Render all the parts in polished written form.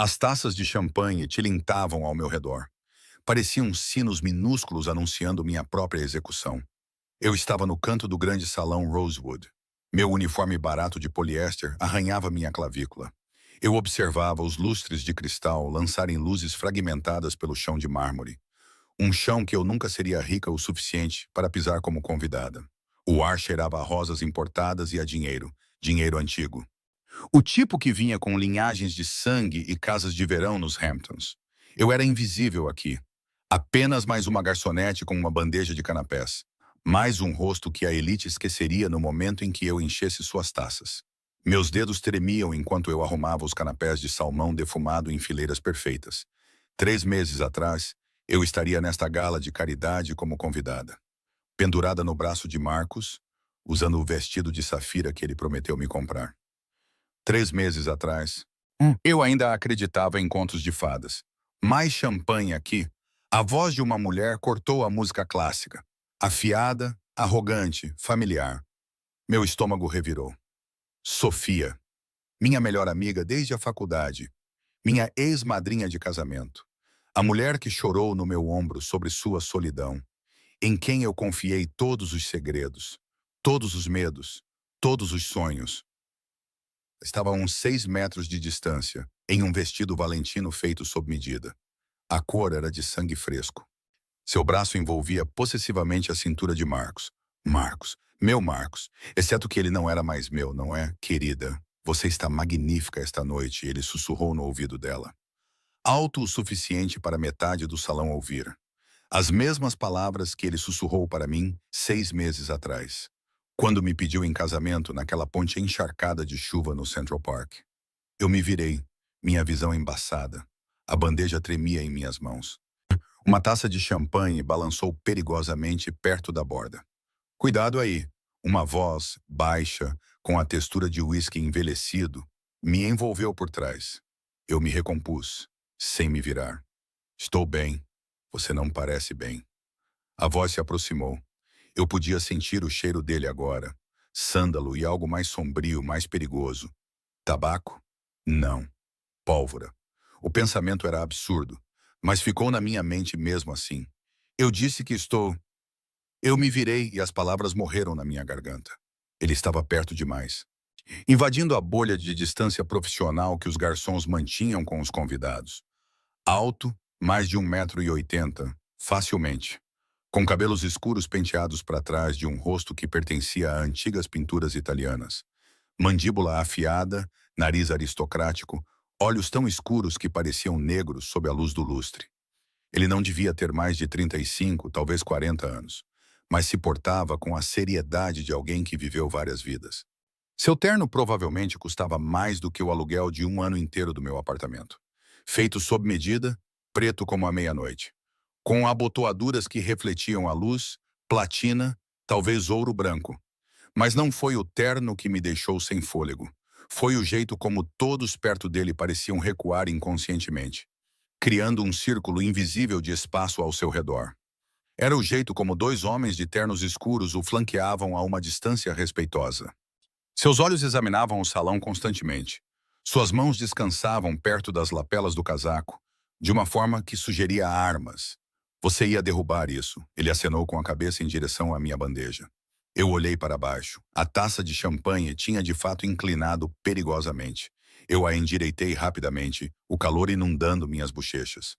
As taças de champanhe tilintavam ao meu redor. Pareciam sinos minúsculos anunciando minha própria execução. Eu estava no canto do grande salão Rosewood. Meu uniforme barato de poliéster arranhava minha clavícula. Eu observava os lustres de cristal lançarem luzes fragmentadas pelo chão de mármore. Um chão que eu nunca seria rica o suficiente para pisar como convidada. O ar cheirava a rosas importadas e a dinheiro, dinheiro antigo. O tipo que vinha com linhagens de sangue e casas de verão nos Hamptons. Eu era invisível aqui. Apenas mais uma garçonete com uma bandeja de canapés. Mais um rosto que a elite esqueceria no momento em que eu enchesse suas taças. Meus dedos tremiam enquanto eu arrumava os canapés de salmão defumado em fileiras perfeitas. 3 meses atrás, eu estaria nesta gala de caridade como convidada. Pendurada no braço de Marcos, usando o vestido de safira que ele prometeu me comprar. 3 meses atrás, eu ainda acreditava em contos de fadas. Mais champanhe aqui. A voz de uma mulher cortou a música clássica. Afiada, arrogante, familiar. Meu estômago revirou. Sofia. Minha melhor amiga desde a faculdade. Minha ex-madrinha de casamento. A mulher que chorou no meu ombro sobre sua solidão. Em quem eu confiei todos os segredos. Todos os medos. Todos os sonhos. Estava a uns 6 metros de distância, em um vestido valentino feito sob medida. A cor era de sangue fresco. Seu braço envolvia possessivamente a cintura de Marcos. Marcos, meu Marcos, exceto que ele não era mais meu, não é, querida? Você está magnífica esta noite, ele sussurrou no ouvido dela. Alto o suficiente para metade do salão ouvir. As mesmas palavras que ele sussurrou para mim 6 meses atrás, quando me pediu em casamento naquela ponte encharcada de chuva no Central Park. Eu me virei, minha visão embaçada. A bandeja tremia em minhas mãos. Uma taça de champanhe balançou perigosamente perto da borda. Cuidado aí! Uma voz, baixa, com a textura de uísque envelhecido, me envolveu por trás. Eu me recompus, sem me virar. Estou bem. Você não parece bem. A voz se aproximou. Eu podia sentir o cheiro dele agora. Sândalo e algo mais sombrio, mais perigoso. Tabaco? Não. Pólvora. O pensamento era absurdo, mas ficou na minha mente mesmo assim. Eu disse que estou... Eu me virei e as palavras morreram na minha garganta. Ele estava perto demais. Invadindo a bolha de distância profissional que os garçons mantinham com os convidados. Alto, mais de 1,80 m, facilmente. Com cabelos escuros penteados para trás de um rosto que pertencia a antigas pinturas italianas. Mandíbula afiada, nariz aristocrático, olhos tão escuros que pareciam negros sob a luz do lustre. Ele não devia ter mais de 35, talvez 40 anos, mas se portava com a seriedade de alguém que viveu várias vidas. Seu terno provavelmente custava mais do que o aluguel de um ano inteiro do meu apartamento. Feito sob medida, preto como a meia-noite. Com abotoaduras que refletiam a luz, platina, talvez ouro branco. Mas não foi o terno que me deixou sem fôlego. Foi o jeito como todos perto dele pareciam recuar inconscientemente, criando um círculo invisível de espaço ao seu redor. Era o jeito como 2 homens de ternos escuros o flanqueavam a uma distância respeitosa. Seus olhos examinavam o salão constantemente. Suas mãos descansavam perto das lapelas do casaco, de uma forma que sugeria armas. Você ia derrubar isso, ele acenou com a cabeça em direção à minha bandeja. Eu olhei para baixo. A taça de champanhe tinha de fato inclinado perigosamente. Eu a endireitei rapidamente, o calor inundando minhas bochechas.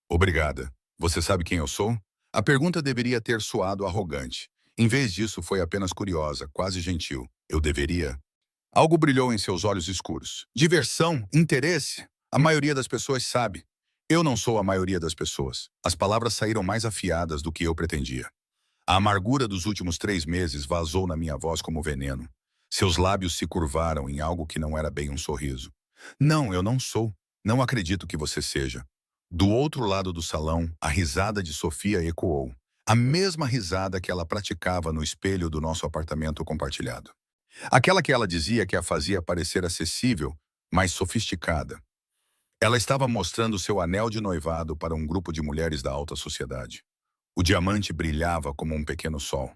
Obrigada. Você sabe quem eu sou? A pergunta deveria ter soado arrogante. Em vez disso, foi apenas curiosa, quase gentil. Eu deveria? Algo brilhou em seus olhos escuros. Diversão? Interesse? A maioria das pessoas sabe. Eu não sou a maioria das pessoas. As palavras saíram mais afiadas do que eu pretendia. A amargura dos últimos 3 meses vazou na minha voz como veneno. Seus lábios se curvaram em algo que não era bem um sorriso. Não, eu não sou. Não acredito que você seja. Do outro lado do salão, a risada de Sofia ecoou. A mesma risada que ela praticava no espelho do nosso apartamento compartilhado. Aquela que ela dizia que a fazia parecer acessível, mas sofisticada. Ela estava mostrando seu anel de noivado para um grupo de mulheres da alta sociedade. O diamante brilhava como um pequeno sol.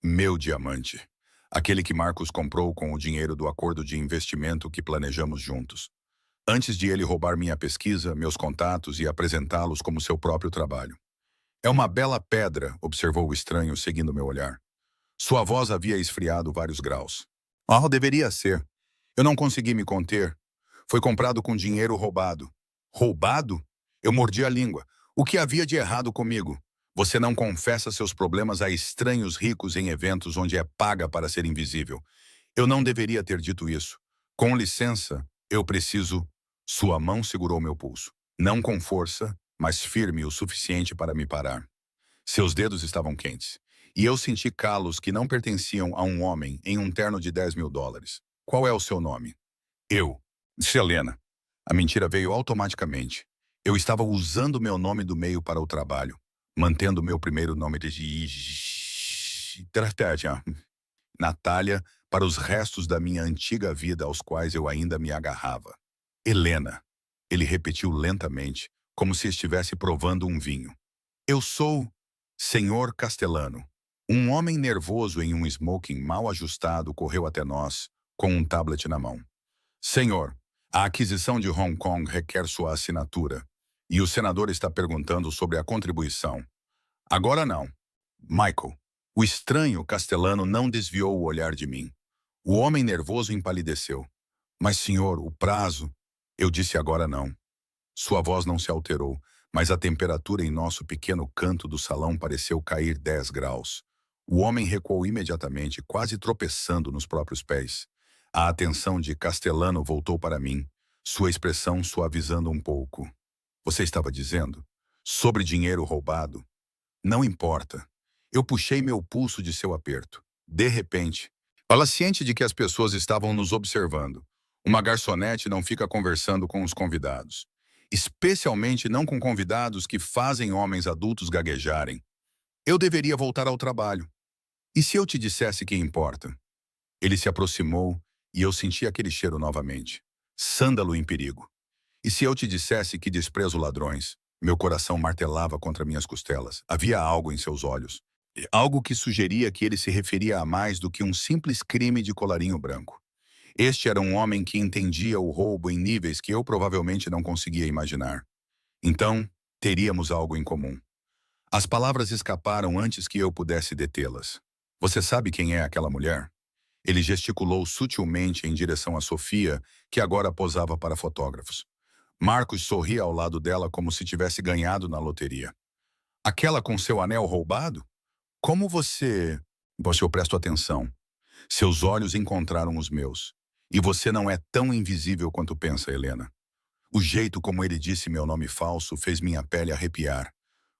Meu diamante. Aquele que Marcos comprou com o dinheiro do acordo de investimento que planejamos juntos. antes de ele roubar minha pesquisa, meus contatos e apresentá-los como seu próprio trabalho. É uma bela pedra, observou o estranho, seguindo meu olhar. Sua voz havia esfriado vários graus. Oh, deveria ser. Eu não consegui me conter. Foi comprado com dinheiro roubado. Roubado? Eu mordi a língua. O que havia de errado comigo? Você não confessa seus problemas a estranhos ricos em eventos onde é paga para ser invisível. Eu não deveria ter dito isso. Com licença, eu preciso... Sua mão segurou meu pulso. Não com força, mas firme o suficiente para me parar. Seus dedos estavam quentes. E eu senti calos que não pertenciam a um homem em um terno de $10.000. Qual é o seu nome? Eu. Selena. A mentira veio automaticamente. Eu estava usando meu nome do meio para o trabalho, mantendo meu primeiro nome de Natália para os restos da minha antiga vida aos quais eu ainda me agarrava. Helena. Ele repetiu lentamente, como se estivesse provando um vinho. Eu sou Senhor Castellano. Um homem nervoso em um smoking mal ajustado correu até nós, com um tablet na mão. Senhor, a aquisição de Hong Kong requer sua assinatura, e o senador está perguntando sobre a contribuição. Agora não. Michael. O estranho Castellano não desviou o olhar de mim. O homem nervoso empalideceu. Mas, senhor, o prazo... Eu disse agora não. Sua voz não se alterou, mas a temperatura em nosso pequeno canto do salão pareceu cair 10 graus. O homem recuou imediatamente, quase tropeçando nos próprios pés. A atenção de Castellano voltou para mim, sua expressão suavizando um pouco. Você estava dizendo? Sobre dinheiro roubado? Não importa. Eu puxei meu pulso de seu aperto. De repente, ela ciente de que as pessoas estavam nos observando. Uma garçonete não fica conversando com os convidados. Especialmente não com convidados que fazem homens adultos gaguejarem. Eu deveria voltar ao trabalho. E se eu te dissesse que importa? Ele se aproximou e eu senti aquele cheiro novamente. Sândalo em perigo. E se eu te dissesse que desprezo ladrões? Meu coração martelava contra minhas costelas. Havia algo em seus olhos. Algo que sugeria que ele se referia a mais do que um simples crime de colarinho branco. Este era um homem que entendia o roubo em níveis que eu provavelmente não conseguia imaginar. Então, teríamos algo em comum. As palavras escaparam antes que eu pudesse detê-las. Você sabe quem é aquela mulher? Ele gesticulou sutilmente em direção a Sofia, que agora posava para fotógrafos. Marcos sorria ao lado dela como se tivesse ganhado na loteria. Aquela com seu anel roubado? Como você... Você, eu presto atenção. Seus olhos encontraram os meus. E você não é tão invisível quanto pensa, Helena. O jeito como ele disse meu nome falso fez minha pele arrepiar.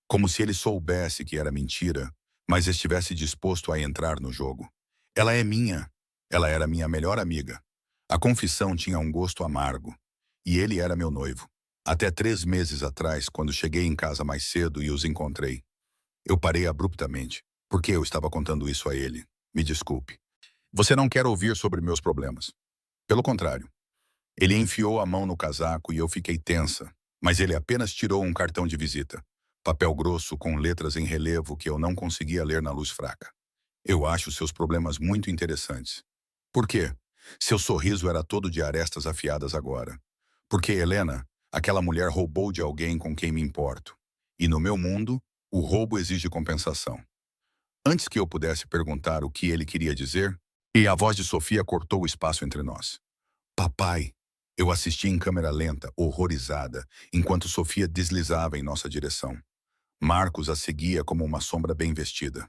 Como se ele soubesse que era mentira, mas estivesse disposto a entrar no jogo. Ela é minha. Ela era minha melhor amiga. A confissão tinha um gosto amargo. E ele era meu noivo. Até 3 meses atrás, quando cheguei em casa mais cedo e os encontrei. Eu parei abruptamente. Por que eu estava contando isso a ele? Me desculpe. Você não quer ouvir sobre meus problemas. Pelo contrário. Ele enfiou a mão no casaco e eu fiquei tensa, mas ele apenas tirou um cartão de visita. Papel grosso com letras em relevo que eu não conseguia ler na luz fraca. Eu acho seus problemas muito interessantes. Por quê? Seu sorriso era todo de arestas afiadas agora. Porque, Helena, aquela mulher roubou de alguém com quem me importo. E no meu mundo, o roubo exige compensação. Antes que eu pudesse perguntar o que ele queria dizer, e a voz de Sofia cortou o espaço entre nós. Papai, eu assisti em câmera lenta, horrorizada, enquanto Sofia deslizava em nossa direção. Marcos a seguia como uma sombra bem vestida.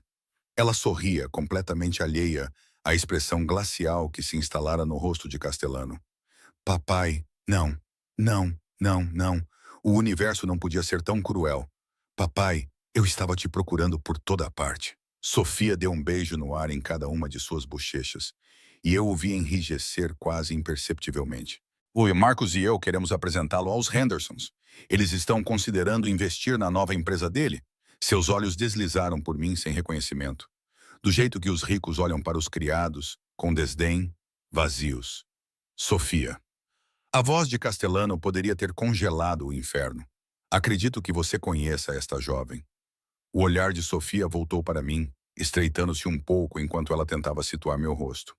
Ela sorria, completamente alheia à expressão glacial que se instalara no rosto de Castellano. Papai, não, não, não, não. O universo não podia ser tão cruel. Papai, eu estava te procurando por toda a parte. Sofia deu um beijo no ar em cada uma de suas bochechas, e eu o vi enrijecer quase imperceptivelmente. O Marcos e eu queremos apresentá-lo aos Hendersons. Eles estão considerando investir na nova empresa dele. Seus olhos deslizaram por mim sem reconhecimento. Do jeito que os ricos olham para os criados, com desdém, vazios. Sofia. A voz de Castellano poderia ter congelado o inferno. Acredito que você conheça esta jovem. O olhar de Sofia voltou para mim, estreitando-se um pouco enquanto ela tentava situar meu rosto.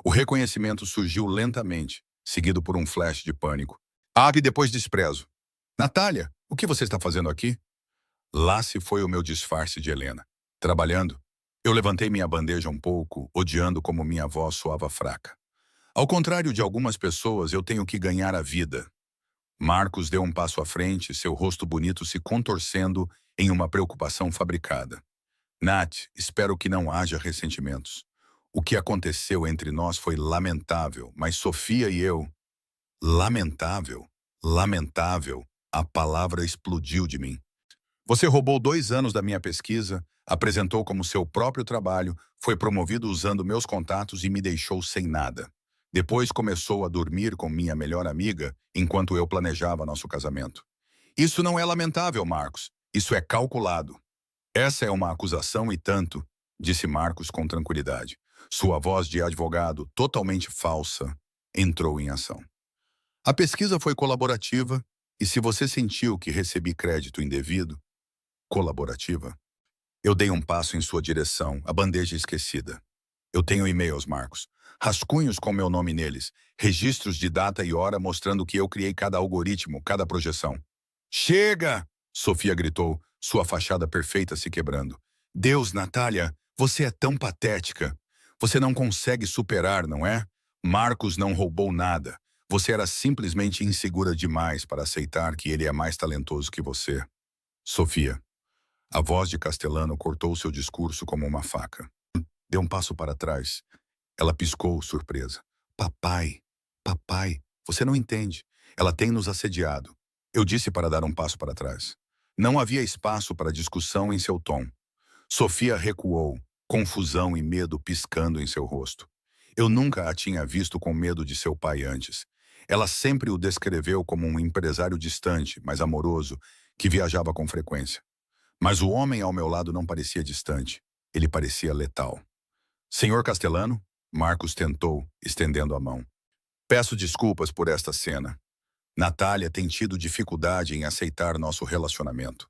O reconhecimento surgiu lentamente, seguido por um flash de pânico. Ave depois desprezo. Natália, o que você está fazendo aqui? Lá se foi o meu disfarce de Helena. Trabalhando. Eu levantei minha bandeja um pouco, odiando como minha voz soava fraca. Ao contrário de algumas pessoas, eu tenho que ganhar a vida. Marcos deu um passo à frente, seu rosto bonito se contorcendo em uma preocupação fabricada. Nath, espero que não haja ressentimentos. O que aconteceu entre nós foi lamentável, mas Sofia e eu... Lamentável, lamentável, a palavra explodiu de mim. Você roubou 2 anos da minha pesquisa, apresentou como seu próprio trabalho, foi promovido usando meus contatos e me deixou sem nada. Depois começou a dormir com minha melhor amiga enquanto eu planejava nosso casamento. Isso não é lamentável, Marcos. Isso é calculado. Essa é uma acusação e tanto, disse Marcos com tranquilidade. Sua voz de advogado, totalmente falsa, entrou em ação. A pesquisa foi colaborativa e se você sentiu que recebi crédito indevido, colaborativa, eu dei um passo em sua direção, a bandeja esquecida. Eu tenho e-mails, Marcos. Rascunhos com meu nome neles, registros de data e hora mostrando que eu criei cada algoritmo, cada projeção. Chega! Sofia gritou, sua fachada perfeita se quebrando. Deus, Natália, você é tão patética. Você não consegue superar, não é? Marcos não roubou nada. Você era simplesmente insegura demais para aceitar que ele é mais talentoso que você. Sofia. A voz de Castelano cortou seu discurso como uma faca. Deu um passo para trás. Ela piscou, surpresa. Papai, papai, você não entende. Ela tem nos assediado. Eu disse para dar um passo para trás. Não havia espaço para discussão em seu tom. Sofia recuou, confusão e medo piscando em seu rosto. Eu nunca a tinha visto com medo de seu pai antes. Ela sempre o descreveu como um empresário distante, mas amoroso, que viajava com frequência. Mas o homem ao meu lado não parecia distante. Ele parecia letal. Senhor Castelano? Marcos tentou, estendendo a mão. Peço desculpas por esta cena. Natália tem tido dificuldade em aceitar nosso relacionamento.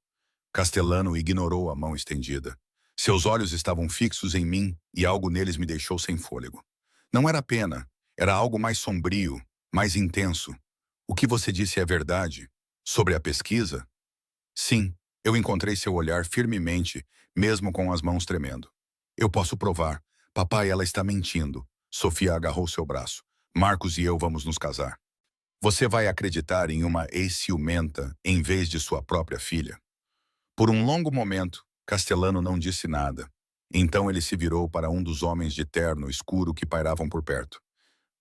Castelano ignorou a mão estendida. Seus olhos estavam fixos em mim e algo neles me deixou sem fôlego. Não era pena, era algo mais sombrio, mais intenso. O que você disse é verdade? Sobre a pesquisa? Sim, eu encontrei seu olhar firmemente, mesmo com as mãos tremendo. Eu posso provar. Papai, ela está mentindo. Sofia agarrou seu braço. Marcos e eu vamos nos casar. Você vai acreditar em uma ex-ciumenta em vez de sua própria filha? Por um longo momento, Castelano não disse nada. Então ele se virou para um dos homens de terno escuro que pairavam por perto.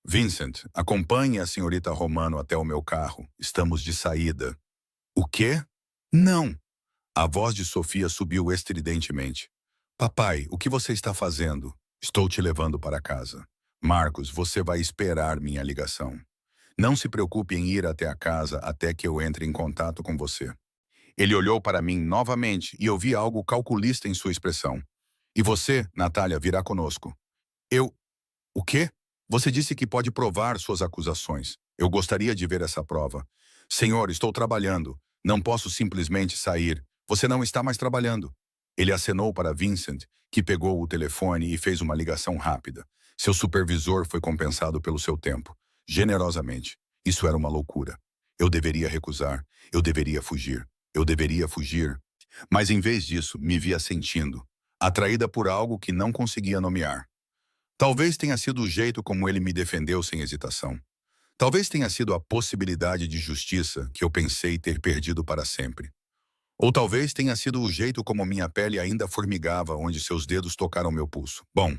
Vincent, acompanhe a senhorita Romano até o meu carro. Estamos de saída. O quê? Não! A voz de Sofia subiu estridentemente. Papai, o que você está fazendo? Estou te levando para casa. Marcos, você vai esperar minha ligação. Não se preocupe em ir até a casa até que eu entre em contato com você. Ele olhou para mim novamente e eu vi algo calculista em sua expressão. E você, Natália, virá conosco. Eu... O quê? Você disse que pode provar suas acusações. Eu gostaria de ver essa prova. Senhor, estou trabalhando. Não posso simplesmente sair. Você não está mais trabalhando. Ele acenou para Vincent, que pegou o telefone e fez uma ligação rápida. Seu supervisor foi compensado pelo seu tempo. Generosamente. Isso era uma loucura. Eu deveria recusar. Eu deveria fugir. Eu deveria fugir. Mas em vez disso, me via sentindo, atraída por algo que não conseguia nomear. Talvez tenha sido o jeito como ele me defendeu sem hesitação. Talvez tenha sido a possibilidade de justiça que eu pensei ter perdido para sempre. Ou talvez tenha sido o jeito como minha pele ainda formigava onde seus dedos tocaram meu pulso. Bom,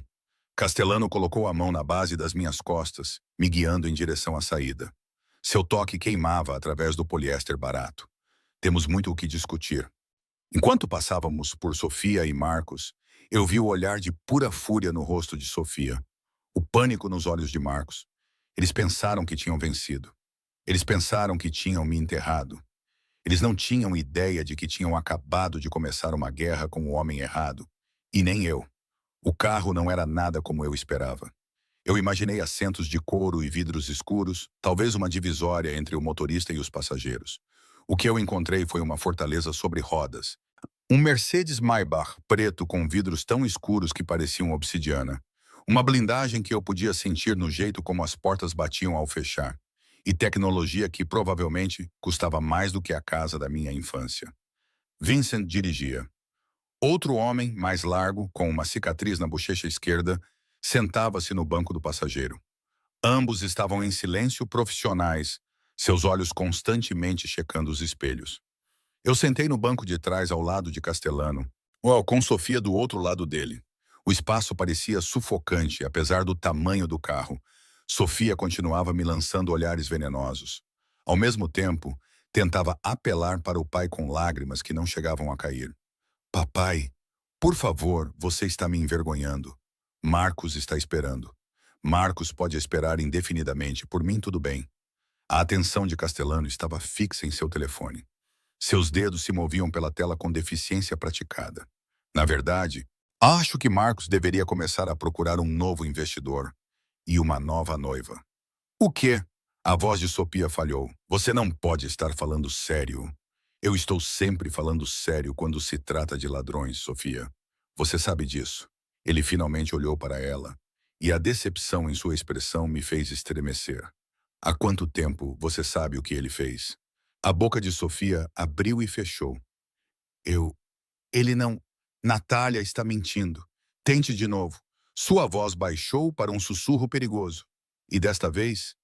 Castelano colocou a mão na base das minhas costas, me guiando em direção à saída. Seu toque queimava através do poliéster barato. Temos muito o que discutir. Enquanto passávamos por Sofia e Marcos, eu vi o olhar de pura fúria no rosto de Sofia, o pânico nos olhos de Marcos. Eles pensaram que tinham vencido. Eles pensaram que tinham me enterrado. Eles não tinham ideia de que tinham acabado de começar uma guerra com o homem errado. E nem eu. O carro não era nada como eu esperava. Eu imaginei assentos de couro e vidros escuros, talvez uma divisória entre o motorista e os passageiros. O que eu encontrei foi uma fortaleza sobre rodas. Um Mercedes Maybach preto com vidros tão escuros que pareciam obsidiana. Uma blindagem que eu podia sentir no jeito como as portas batiam ao fechar. e tecnologia que provavelmente custava mais do que a casa da minha infância. Vincent dirigia. Outro homem, mais largo, com uma cicatriz na bochecha esquerda, sentava-se no banco do passageiro. Ambos estavam em silêncio profissionais, seus olhos constantemente checando os espelhos. Eu sentei no banco de trás ao lado de Castellano, com Sofia do outro lado dele. O espaço parecia sufocante, apesar do tamanho do carro. Sofia continuava me lançando olhares venenosos. Ao mesmo tempo, tentava apelar para o pai com lágrimas que não chegavam a cair. Papai, por favor, você está me envergonhando. Marcos está esperando. Marcos pode esperar indefinidamente, por mim tudo bem. A atenção de Castellano estava fixa em seu telefone. Seus dedos se moviam pela tela com deficiência praticada. Na verdade, acho que Marcos deveria começar a procurar um novo investidor e uma nova noiva. O quê? A voz de Sofia falhou. Você não pode estar falando sério. Eu estou sempre falando sério quando se trata de ladrões, Sofia. Você sabe disso. Ele finalmente olhou para ela, e a decepção em sua expressão me fez estremecer. Há quanto tempo você sabe o que ele fez? A boca de Sofia abriu e fechou. Eu... Ele não... Natália está mentindo. Tente de novo. Sua voz baixou para um sussurro perigoso. E desta vez,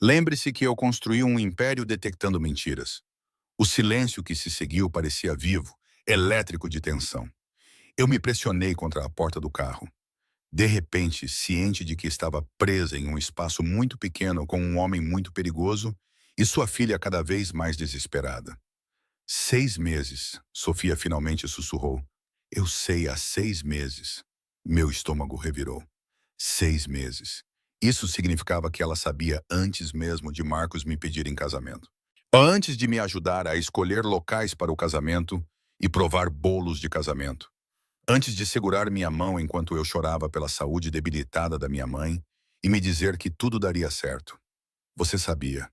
lembre-se que eu construí um império detectando mentiras. O silêncio que se seguiu parecia vivo, elétrico de tensão. Eu me pressionei contra a porta do carro. De repente, ciente de que estava presa em um espaço muito pequeno com um homem muito perigoso e sua filha cada vez mais desesperada. 6 meses, Sofia finalmente sussurrou. Eu sei há 6 meses. Meu estômago revirou. 6 meses. Isso significava que ela sabia antes mesmo de Marcos me pedir em casamento. Antes de me ajudar a escolher locais para o casamento e provar bolos de casamento. Antes de segurar minha mão enquanto eu chorava pela saúde debilitada da minha mãe e me dizer que tudo daria certo. Você sabia.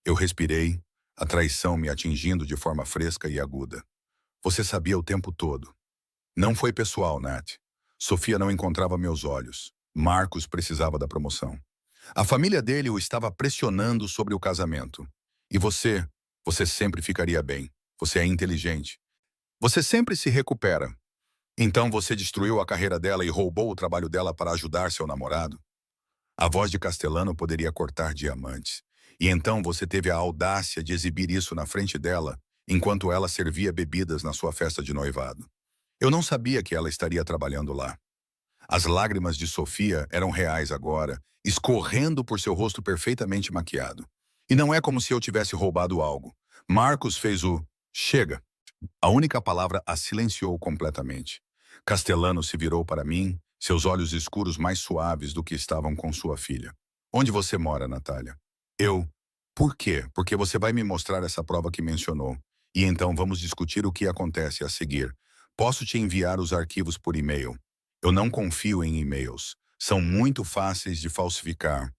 Eu respirei, a traição me atingindo de forma fresca e aguda. Você sabia o tempo todo. Não foi pessoal, Nat. Sofia não encontrava meus olhos. Marcos precisava da promoção. A família dele o estava pressionando sobre o casamento. E você sempre ficaria bem. Você é inteligente. Você sempre se recupera. Então você destruiu a carreira dela e roubou o trabalho dela para ajudar seu namorado? A voz de Castellano poderia cortar diamantes. E então você teve a audácia de exibir isso na frente dela, enquanto ela servia bebidas na sua festa de noivado. Eu não sabia que ela estaria trabalhando lá. As lágrimas de Sofia eram reais agora, escorrendo por seu rosto perfeitamente maquiado. E não é como se eu tivesse roubado algo. Marcos fez o chega. A única palavra a silenciou completamente. Castellano se virou para mim, seus olhos escuros mais suaves do que estavam com sua filha. Onde você mora, Natália? Eu. Por quê? Porque você vai me mostrar essa prova que mencionou. E então vamos discutir o que acontece a seguir. Posso te enviar os arquivos por e-mail. Eu não confio em e-mails. São muito fáceis de falsificar.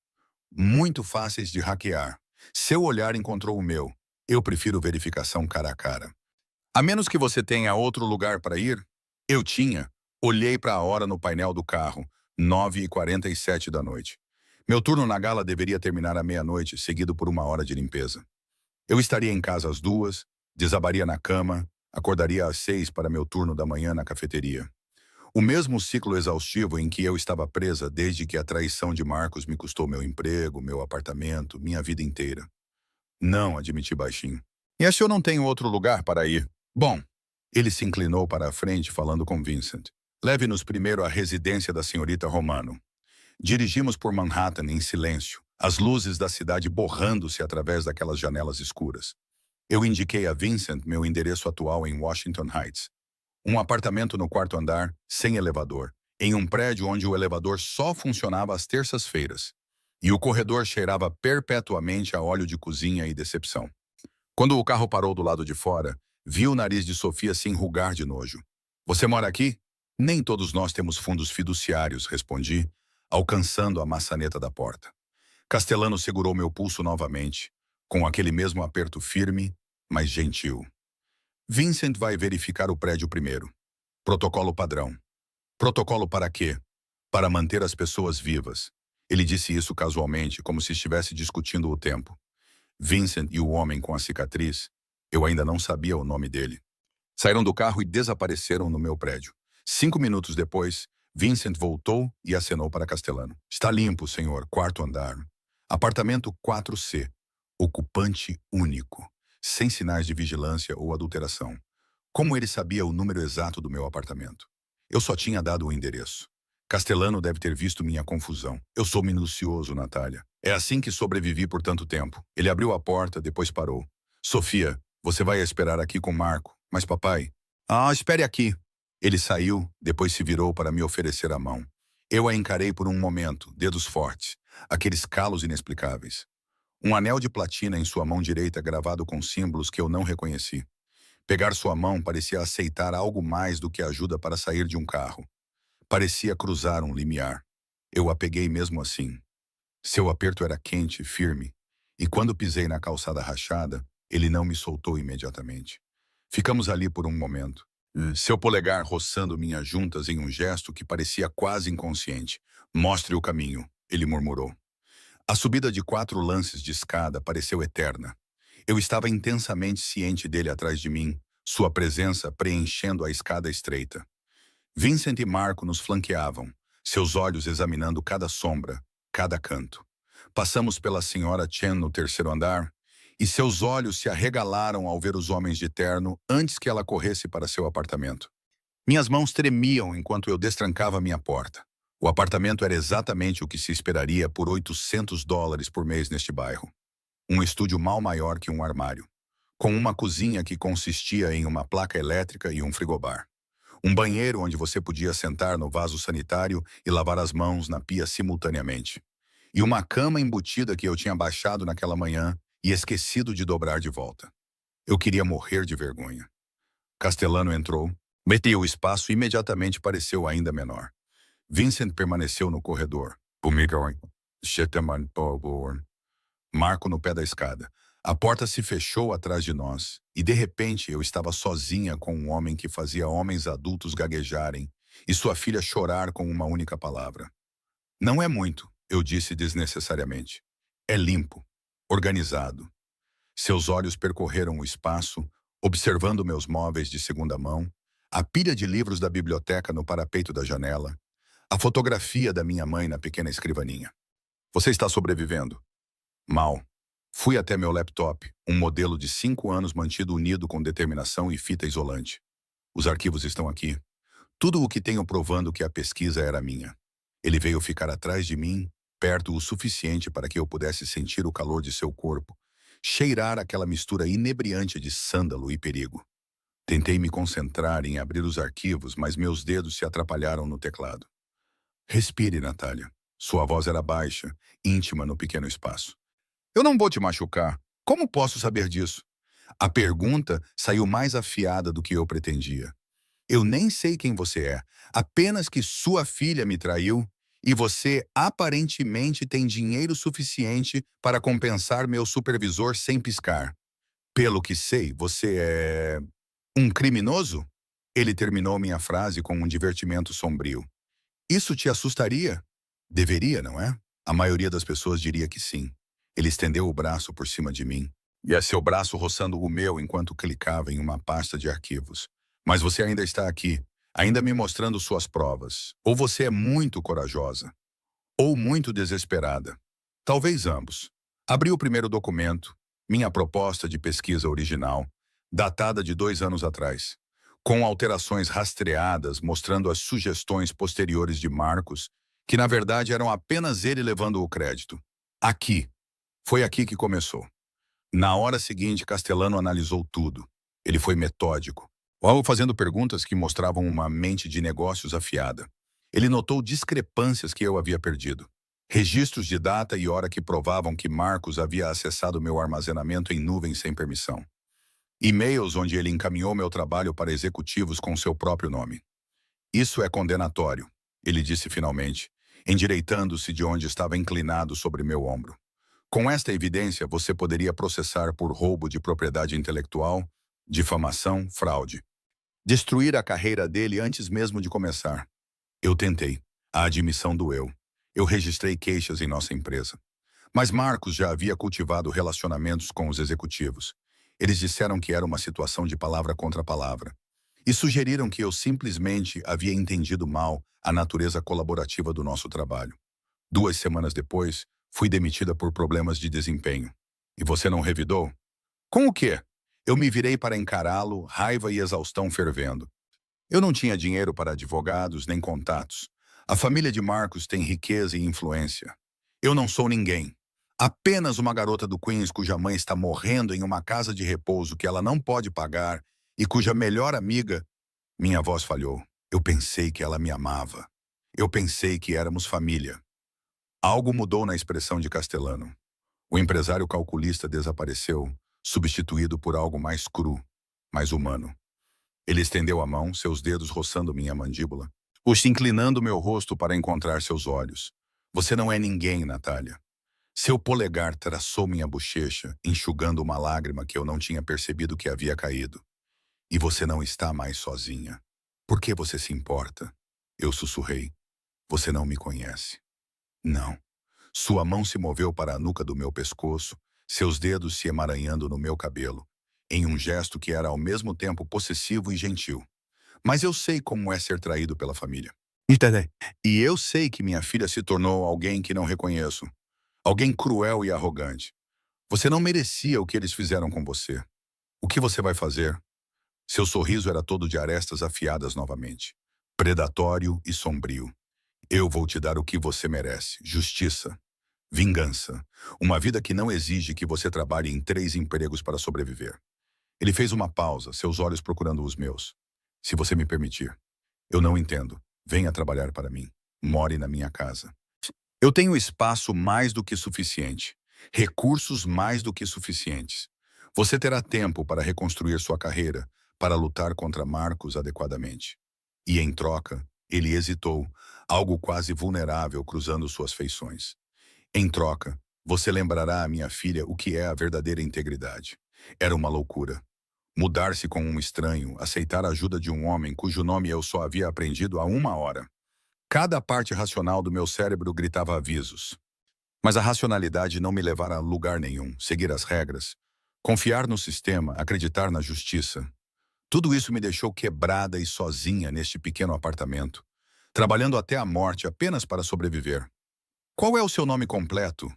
Muito fáceis de hackear. Seu olhar encontrou o meu. Eu prefiro verificação cara a cara. A menos que você tenha outro lugar para ir? Eu tinha. Olhei para a hora no painel do carro, 9h47 da noite. Meu turno na gala deveria terminar à meia-noite, seguido por 1 hora de limpeza. Eu estaria em casa às 2h, desabaria na cama, acordaria às 6h para meu turno da manhã na cafeteria. O mesmo ciclo exaustivo em que eu estava presa desde que a traição de Marcos me custou meu emprego, meu apartamento, minha vida inteira. Não, admiti baixinho. E se eu não tenho outro lugar para ir? Bom, ele se inclinou para a frente falando com Vincent. Leve-nos primeiro à residência da senhorita Romano. Dirigimos por Manhattan em silêncio, as luzes da cidade borrando-se através daquelas janelas escuras. Eu indiquei a Vincent meu endereço atual em Washington Heights. Um apartamento no 4º andar, sem elevador, em um prédio onde o elevador só funcionava às terças-feiras. E o corredor cheirava perpetuamente a óleo de cozinha e decepção. Quando o carro parou do lado de fora, vi o nariz de Sofia se enrugar de nojo. Você mora aqui? Nem todos nós temos fundos fiduciários, respondi, alcançando a maçaneta da porta. Castellano segurou meu pulso novamente, com aquele mesmo aperto firme, mas gentil. Vincent vai verificar o prédio primeiro. Protocolo padrão. Protocolo para quê? Para manter as pessoas vivas. Ele disse isso casualmente, como se estivesse discutindo o tempo. Vincent e o homem com a cicatriz, eu ainda não sabia o nome dele, saíram do carro e desapareceram no meu prédio. 5 minutos depois, Vincent voltou e acenou para Castellano. Está limpo, senhor, quarto andar. Apartamento 4C. Ocupante único, sem sinais de vigilância ou adulteração. Como ele sabia o número exato do meu apartamento? Eu só tinha dado o endereço. Castellano deve ter visto minha confusão. Eu sou minucioso, Natália. É assim que sobrevivi por tanto tempo. Ele abriu a porta, depois parou. Sofia, você vai esperar aqui com Marco. Mas papai... Ah, espere aqui. Ele saiu, depois se virou para me oferecer a mão. Eu a encarei por um momento, dedos fortes, aqueles calos inexplicáveis. Um anel de platina em sua mão direita gravado com símbolos que eu não reconheci. Pegar sua mão parecia aceitar algo mais do que ajuda para sair de um carro. Parecia cruzar um limiar. Eu a peguei mesmo assim. Seu aperto era quente, firme, e quando pisei na calçada rachada, ele não me soltou imediatamente. Ficamos ali por um momento. Seu polegar roçando minhas juntas em um gesto que parecia quase inconsciente. Mostre o caminho, ele murmurou. A subida de 4 lances de escada pareceu eterna. Eu estava intensamente ciente dele atrás de mim, sua presença preenchendo a escada estreita. Vincent e Marco nos flanqueavam, seus olhos examinando cada sombra, cada canto. Passamos pela senhora Chen no 3º andar, e seus olhos se arregalaram ao ver os homens de terno antes que ela corresse para seu apartamento. Minhas mãos tremiam enquanto eu destrancava minha porta. O apartamento era exatamente o que se esperaria por $800 por mês neste bairro. Um estúdio mal maior que um armário, com uma cozinha que consistia em uma placa elétrica e um frigobar. Um banheiro onde você podia sentar no vaso sanitário e lavar as mãos na pia simultaneamente. E uma cama embutida que eu tinha baixado naquela manhã e esquecido de dobrar de volta. Eu queria morrer de vergonha. Castellano entrou, meteu o espaço e imediatamente pareceu ainda menor. Vincent permaneceu no corredor. Marco no pé da escada. A porta se fechou atrás de nós, e de repente eu estava sozinha com um homem que fazia homens adultos gaguejarem e sua filha chorar com uma única palavra. Não é muito, eu disse desnecessariamente. É limpo, organizado. Seus olhos percorreram o espaço, observando meus móveis de segunda mão, a pilha de livros da biblioteca no parapeito da janela, a fotografia da minha mãe na pequena escrivaninha. Você está sobrevivendo? Mal. Fui até meu laptop, um modelo de 5 anos mantido unido com determinação e fita isolante. Os arquivos estão aqui. Tudo o que tenho provando que a pesquisa era minha. Ele veio ficar atrás de mim, perto o suficiente para que eu pudesse sentir o calor de seu corpo, cheirar aquela mistura inebriante de sândalo e perigo. Tentei me concentrar em abrir os arquivos, mas meus dedos se atrapalharam no teclado. Respire, Natália. Sua voz era baixa, íntima no pequeno espaço. Eu não vou te machucar. Como posso saber disso? A pergunta saiu mais afiada do que eu pretendia. Eu nem sei quem você é, apenas que sua filha me traiu e você aparentemente tem dinheiro suficiente para compensar meu supervisor sem piscar. Pelo que sei, você é... um criminoso? Ele terminou minha frase com um divertimento sombrio. Isso te assustaria? Deveria, não é? A maioria das pessoas diria que sim. Ele estendeu o braço por cima de mim, e é seu braço roçando o meu enquanto clicava em uma pasta de arquivos. Mas você ainda está aqui, ainda me mostrando suas provas. Ou você é muito corajosa, ou muito desesperada. Talvez ambos. Abri o primeiro documento, minha proposta de pesquisa original, datada de 2 anos atrás, com alterações rastreadas mostrando as sugestões posteriores de Marcos, que na verdade eram apenas ele levando o crédito. Aqui. Foi aqui que começou. Na hora seguinte, Castellano analisou tudo. Ele foi metódico, ao fazendo perguntas que mostravam uma mente de negócios afiada. Ele notou discrepâncias que eu havia perdido. Registros de data e hora que provavam que Marcos havia acessado meu armazenamento em nuvem sem permissão. E-mails onde ele encaminhou meu trabalho para executivos com seu próprio nome. Isso é condenatório, ele disse finalmente, endireitando-se de onde estava inclinado sobre meu ombro. Com esta evidência, você poderia processar por roubo de propriedade intelectual, difamação, fraude. Destruir a carreira dele antes mesmo de começar. Eu tentei. A admissão doeu. Eu registrei queixas em nossa empresa. Mas Marcos já havia cultivado relacionamentos com os executivos. Eles disseram que era uma situação de palavra contra palavra e sugeriram que eu simplesmente havia entendido mal a natureza colaborativa do nosso trabalho. 2 semanas depois, fui demitida por problemas de desempenho. E você não revidou? Com o quê? Eu me virei para encará-lo, raiva e exaustão fervendo. Eu não tinha dinheiro para advogados nem contatos. A família de Marcos tem riqueza e influência. Eu não sou ninguém. Apenas uma garota do Queens cuja mãe está morrendo em uma casa de repouso que ela não pode pagar e cuja melhor amiga... Minha voz falhou. Eu pensei que ela me amava. Eu pensei que éramos família. Algo mudou na expressão de Castelano. O empresário calculista desapareceu, substituído por algo mais cru, mais humano. Ele estendeu a mão, seus dedos roçando minha mandíbula, inclinando meu rosto para encontrar seus olhos. Você não é ninguém, Natália. Seu polegar traçou minha bochecha, enxugando uma lágrima que eu não tinha percebido que havia caído. E você não está mais sozinha. Por que você se importa? Eu sussurrei. Você não me conhece. Não. Sua mão se moveu para a nuca do meu pescoço, seus dedos se emaranhando no meu cabelo, em um gesto que era ao mesmo tempo possessivo e gentil. Mas eu sei como é ser traído pela família. Entendeu? E eu sei que minha filha se tornou alguém que não reconheço. Alguém cruel e arrogante. Você não merecia o que eles fizeram com você. O que você vai fazer? Seu sorriso era todo de arestas afiadas novamente. Predatório e sombrio. Eu vou te dar o que você merece. Justiça. Vingança. Uma vida que não exige que você trabalhe em 3 empregos para sobreviver. Ele fez uma pausa, seus olhos procurando os meus. Se você me permitir. Eu não entendo. Venha trabalhar para mim. More na minha casa. Eu tenho espaço mais do que suficiente. Recursos mais do que suficientes. Você terá tempo para reconstruir sua carreira, para lutar contra Marcos adequadamente. E em troca, ele hesitou, algo quase vulnerável cruzando suas feições. Em troca, você lembrará à minha filha o que é a verdadeira integridade. Era uma loucura. Mudar-se com um estranho, aceitar a ajuda de um homem cujo nome eu só havia aprendido há 1 hora. Cada parte racional do meu cérebro gritava avisos. Mas a racionalidade não me levara a lugar nenhum, seguir as regras, confiar no sistema, acreditar na justiça. Tudo isso me deixou quebrada e sozinha neste pequeno apartamento, trabalhando até a morte apenas para sobreviver. Qual é o seu nome completo?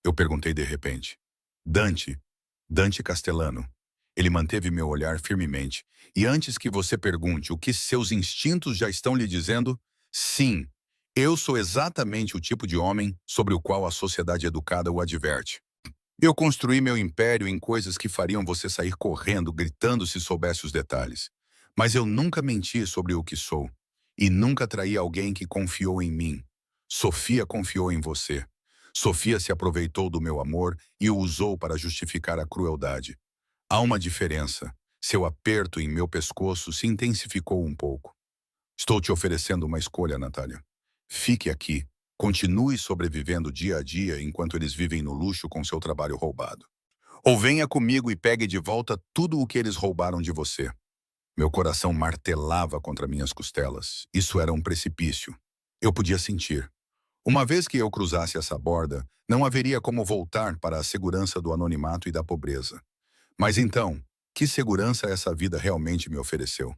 Eu perguntei de repente. Dante. Dante Castelano. Ele manteve meu olhar firmemente. E antes que você pergunte o que seus instintos já estão lhe dizendo, sim, eu sou exatamente o tipo de homem sobre o qual a sociedade educada o adverte. Eu construí meu império em coisas que fariam você sair correndo, gritando se soubesse os detalhes. Mas eu nunca menti sobre o que sou. E nunca traí alguém que confiou em mim. Sofia confiou em você. Sofia se aproveitou do meu amor e o usou para justificar a crueldade. Há uma diferença. Seu aperto em meu pescoço se intensificou um pouco. Estou te oferecendo uma escolha, Natália. Fique aqui. Continue sobrevivendo dia a dia enquanto eles vivem no luxo com seu trabalho roubado. Ou venha comigo e pegue de volta tudo o que eles roubaram de você. Meu coração martelava contra minhas costelas. Isso era um precipício. Eu podia sentir. Uma vez que eu cruzasse essa borda, não haveria como voltar para a segurança do anonimato e da pobreza. Mas então, que segurança essa vida realmente me ofereceu?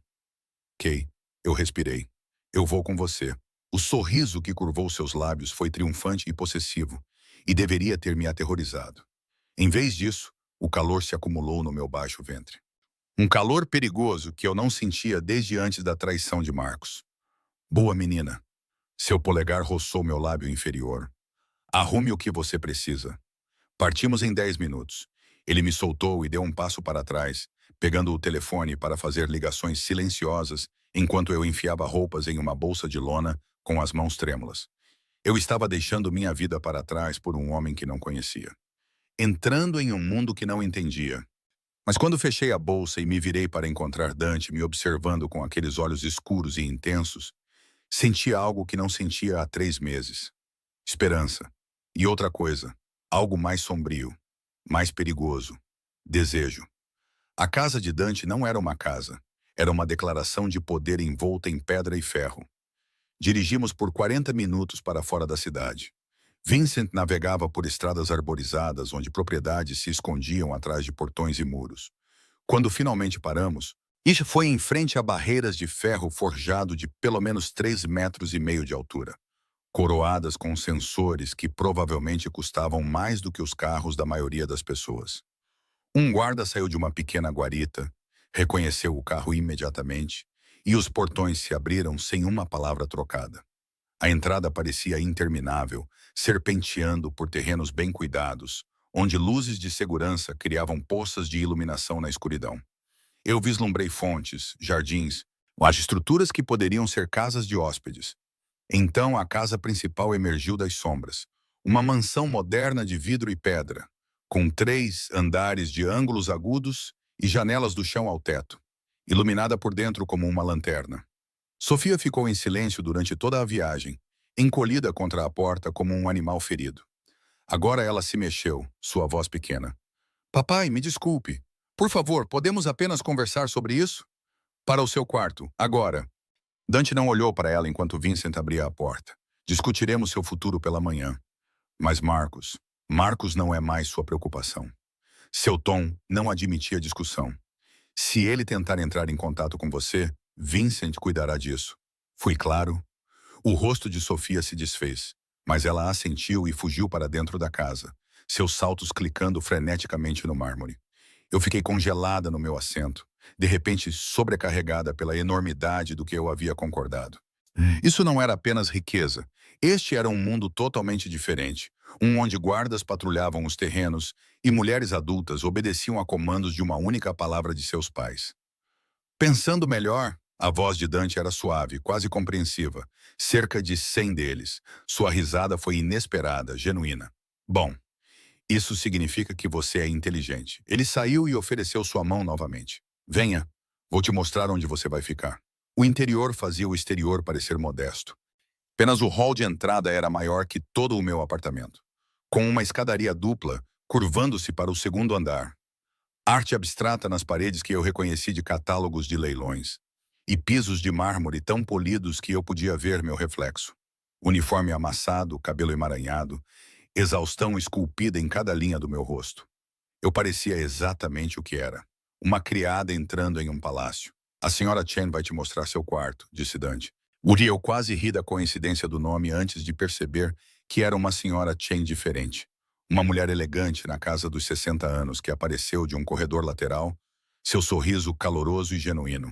Kay, eu respirei. Eu vou com você. O sorriso que curvou seus lábios foi triunfante e possessivo, e deveria ter me aterrorizado. Em vez disso, o calor se acumulou no meu baixo ventre. Um calor perigoso que eu não sentia desde antes da traição de Marcos. Boa menina. Seu polegar roçou meu lábio inferior. Arrume o que você precisa. Partimos em 10 minutos. Ele me soltou e deu um passo para trás, pegando o telefone para fazer ligações silenciosas, enquanto eu enfiava roupas em uma bolsa de lona com as mãos trêmulas. Eu estava deixando minha vida para trás por um homem que não conhecia. Entrando em um mundo que não entendia. Mas quando fechei a bolsa e me virei para encontrar Dante me observando com aqueles olhos escuros e intensos, senti algo que não sentia há 3 meses. Esperança. E outra coisa, algo mais sombrio, mais perigoso. Desejo. A casa de Dante não era uma casa. Era uma declaração de poder envolta em pedra e ferro. Dirigimos por 40 minutos para fora da cidade. Vincent navegava por estradas arborizadas onde propriedades se escondiam atrás de portões e muros. Quando finalmente paramos, isso foi em frente a barreiras de ferro forjado de pelo menos 3,5 metros de altura, coroadas com sensores que provavelmente custavam mais do que os carros da maioria das pessoas. Um guarda saiu de uma pequena guarita, reconheceu o carro imediatamente, e os portões se abriram sem uma palavra trocada. A entrada parecia interminável, serpenteando por terrenos bem cuidados, onde luzes de segurança criavam poças de iluminação na escuridão. Eu vislumbrei fontes, jardins, as estruturas que poderiam ser casas de hóspedes. Então a casa principal emergiu das sombras. Uma mansão moderna de vidro e pedra, com 3 andares de ângulos agudos e janelas do chão ao teto, iluminada por dentro como uma lanterna. Sofia ficou em silêncio durante toda a viagem, encolhida contra a porta como um animal ferido. Agora ela se mexeu, sua voz pequena. Papai, me desculpe. Por favor, podemos apenas conversar sobre isso? Para o seu quarto, agora. Dante não olhou para ela enquanto Vincent abria a porta. Discutiremos seu futuro pela manhã. Mas Marcos não é mais sua preocupação. Seu tom não admitia discussão. Se ele tentar entrar em contato com você, Vincent cuidará disso. Fui claro? O rosto de Sofia se desfez, mas ela assentiu e fugiu para dentro da casa, seus saltos clicando freneticamente no mármore. Eu fiquei congelada no meu assento, de repente sobrecarregada pela enormidade do que eu havia concordado. Isso não era apenas riqueza. Este era um mundo totalmente diferente, um onde guardas patrulhavam os terrenos e mulheres adultas obedeciam a comandos de uma única palavra de seus pais. Pensando melhor, a voz de Dante era suave, quase compreensiva. Cerca de 100 deles. Sua risada foi inesperada, genuína. Bom, isso significa que você é inteligente. Ele saiu e ofereceu sua mão novamente. Venha, vou te mostrar onde você vai ficar. O interior fazia o exterior parecer modesto. Apenas o hall de entrada era maior que todo o meu apartamento, com uma escadaria dupla, curvando-se para o segundo andar. Arte abstrata nas paredes que eu reconheci de catálogos de leilões. E pisos de mármore tão polidos que eu podia ver meu reflexo. Uniforme amassado, cabelo emaranhado, exaustão esculpida em cada linha do meu rosto. Eu parecia exatamente o que era. Uma criada entrando em um palácio. A senhora Chen vai te mostrar seu quarto, disse Dante. Eu quase ri da coincidência do nome antes de perceber que era uma senhora Chen diferente. Uma mulher elegante na casa dos 60 anos que apareceu de um corredor lateral, seu sorriso caloroso e genuíno.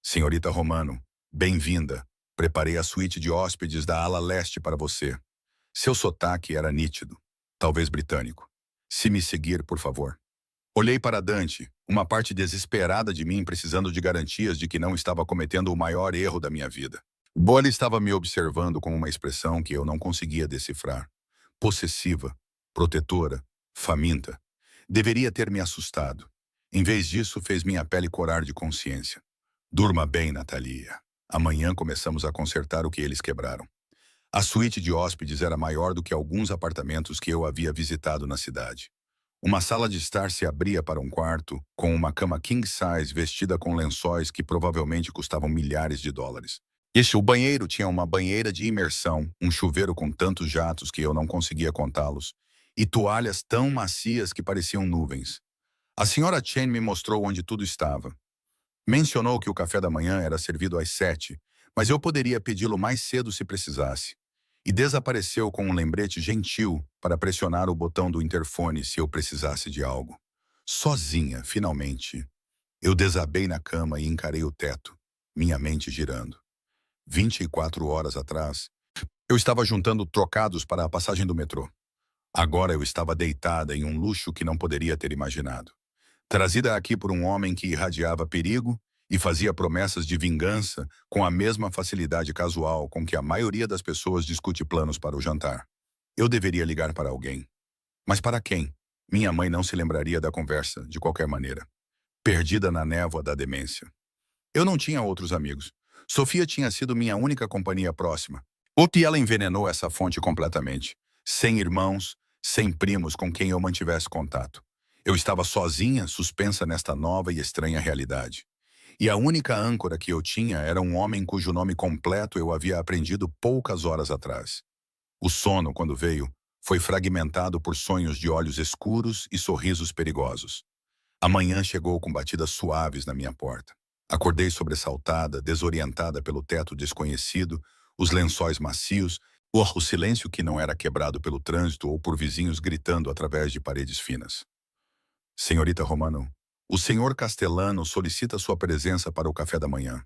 Senhorita Romano, bem-vinda. Preparei a suíte de hóspedes da ala leste para você. Seu sotaque era nítido, talvez britânico. Se me seguir, por favor. Olhei para Dante, uma parte desesperada de mim precisando de garantias de que não estava cometendo o maior erro da minha vida. Ele estava me observando com uma expressão que eu não conseguia decifrar. Possessiva, protetora, faminta. Deveria ter me assustado. Em vez disso, fez minha pele corar de consciência. Durma bem, Natalia. Amanhã começamos a consertar o que eles quebraram. A suíte de hóspedes era maior do que alguns apartamentos que eu havia visitado na cidade. Uma sala de estar se abria para um quarto, com uma cama king size vestida com lençóis que provavelmente custavam milhares de dólares. O banheiro tinha uma banheira de imersão, um chuveiro com tantos jatos que eu não conseguia contá-los, e toalhas tão macias que pareciam nuvens. A senhora Chen me mostrou onde tudo estava. Mencionou que o café da manhã era servido às 7, mas eu poderia pedi-lo mais cedo se precisasse. E desapareceu com um lembrete gentil para pressionar o botão do interfone se eu precisasse de algo. Sozinha, finalmente. Eu desabei na cama e encarei o teto, minha mente girando. 24 horas atrás, eu estava juntando trocados para a passagem do metrô. Agora eu estava deitada em um luxo que não poderia ter imaginado. Trazida aqui por um homem que irradiava perigo e fazia promessas de vingança com a mesma facilidade casual com que a maioria das pessoas discute planos para o jantar. Eu deveria ligar para alguém. Mas para quem? Minha mãe não se lembraria da conversa, de qualquer maneira. Perdida na névoa da demência. Eu não tinha outros amigos. Sofia tinha sido minha única companhia próxima. E ela envenenou essa fonte completamente. Sem irmãos, sem primos com quem eu mantivesse contato. Eu estava sozinha, suspensa nesta nova e estranha realidade. E a única âncora que eu tinha era um homem cujo nome completo eu havia aprendido poucas horas atrás. O sono, quando veio, foi fragmentado por sonhos de olhos escuros e sorrisos perigosos. A manhã chegou com batidas suaves na minha porta. Acordei sobressaltada, desorientada pelo teto desconhecido, os lençóis macios, o silêncio que não era quebrado pelo trânsito ou por vizinhos gritando através de paredes finas. Senhorita Romano, o senhor Castellano solicita sua presença para o café da manhã.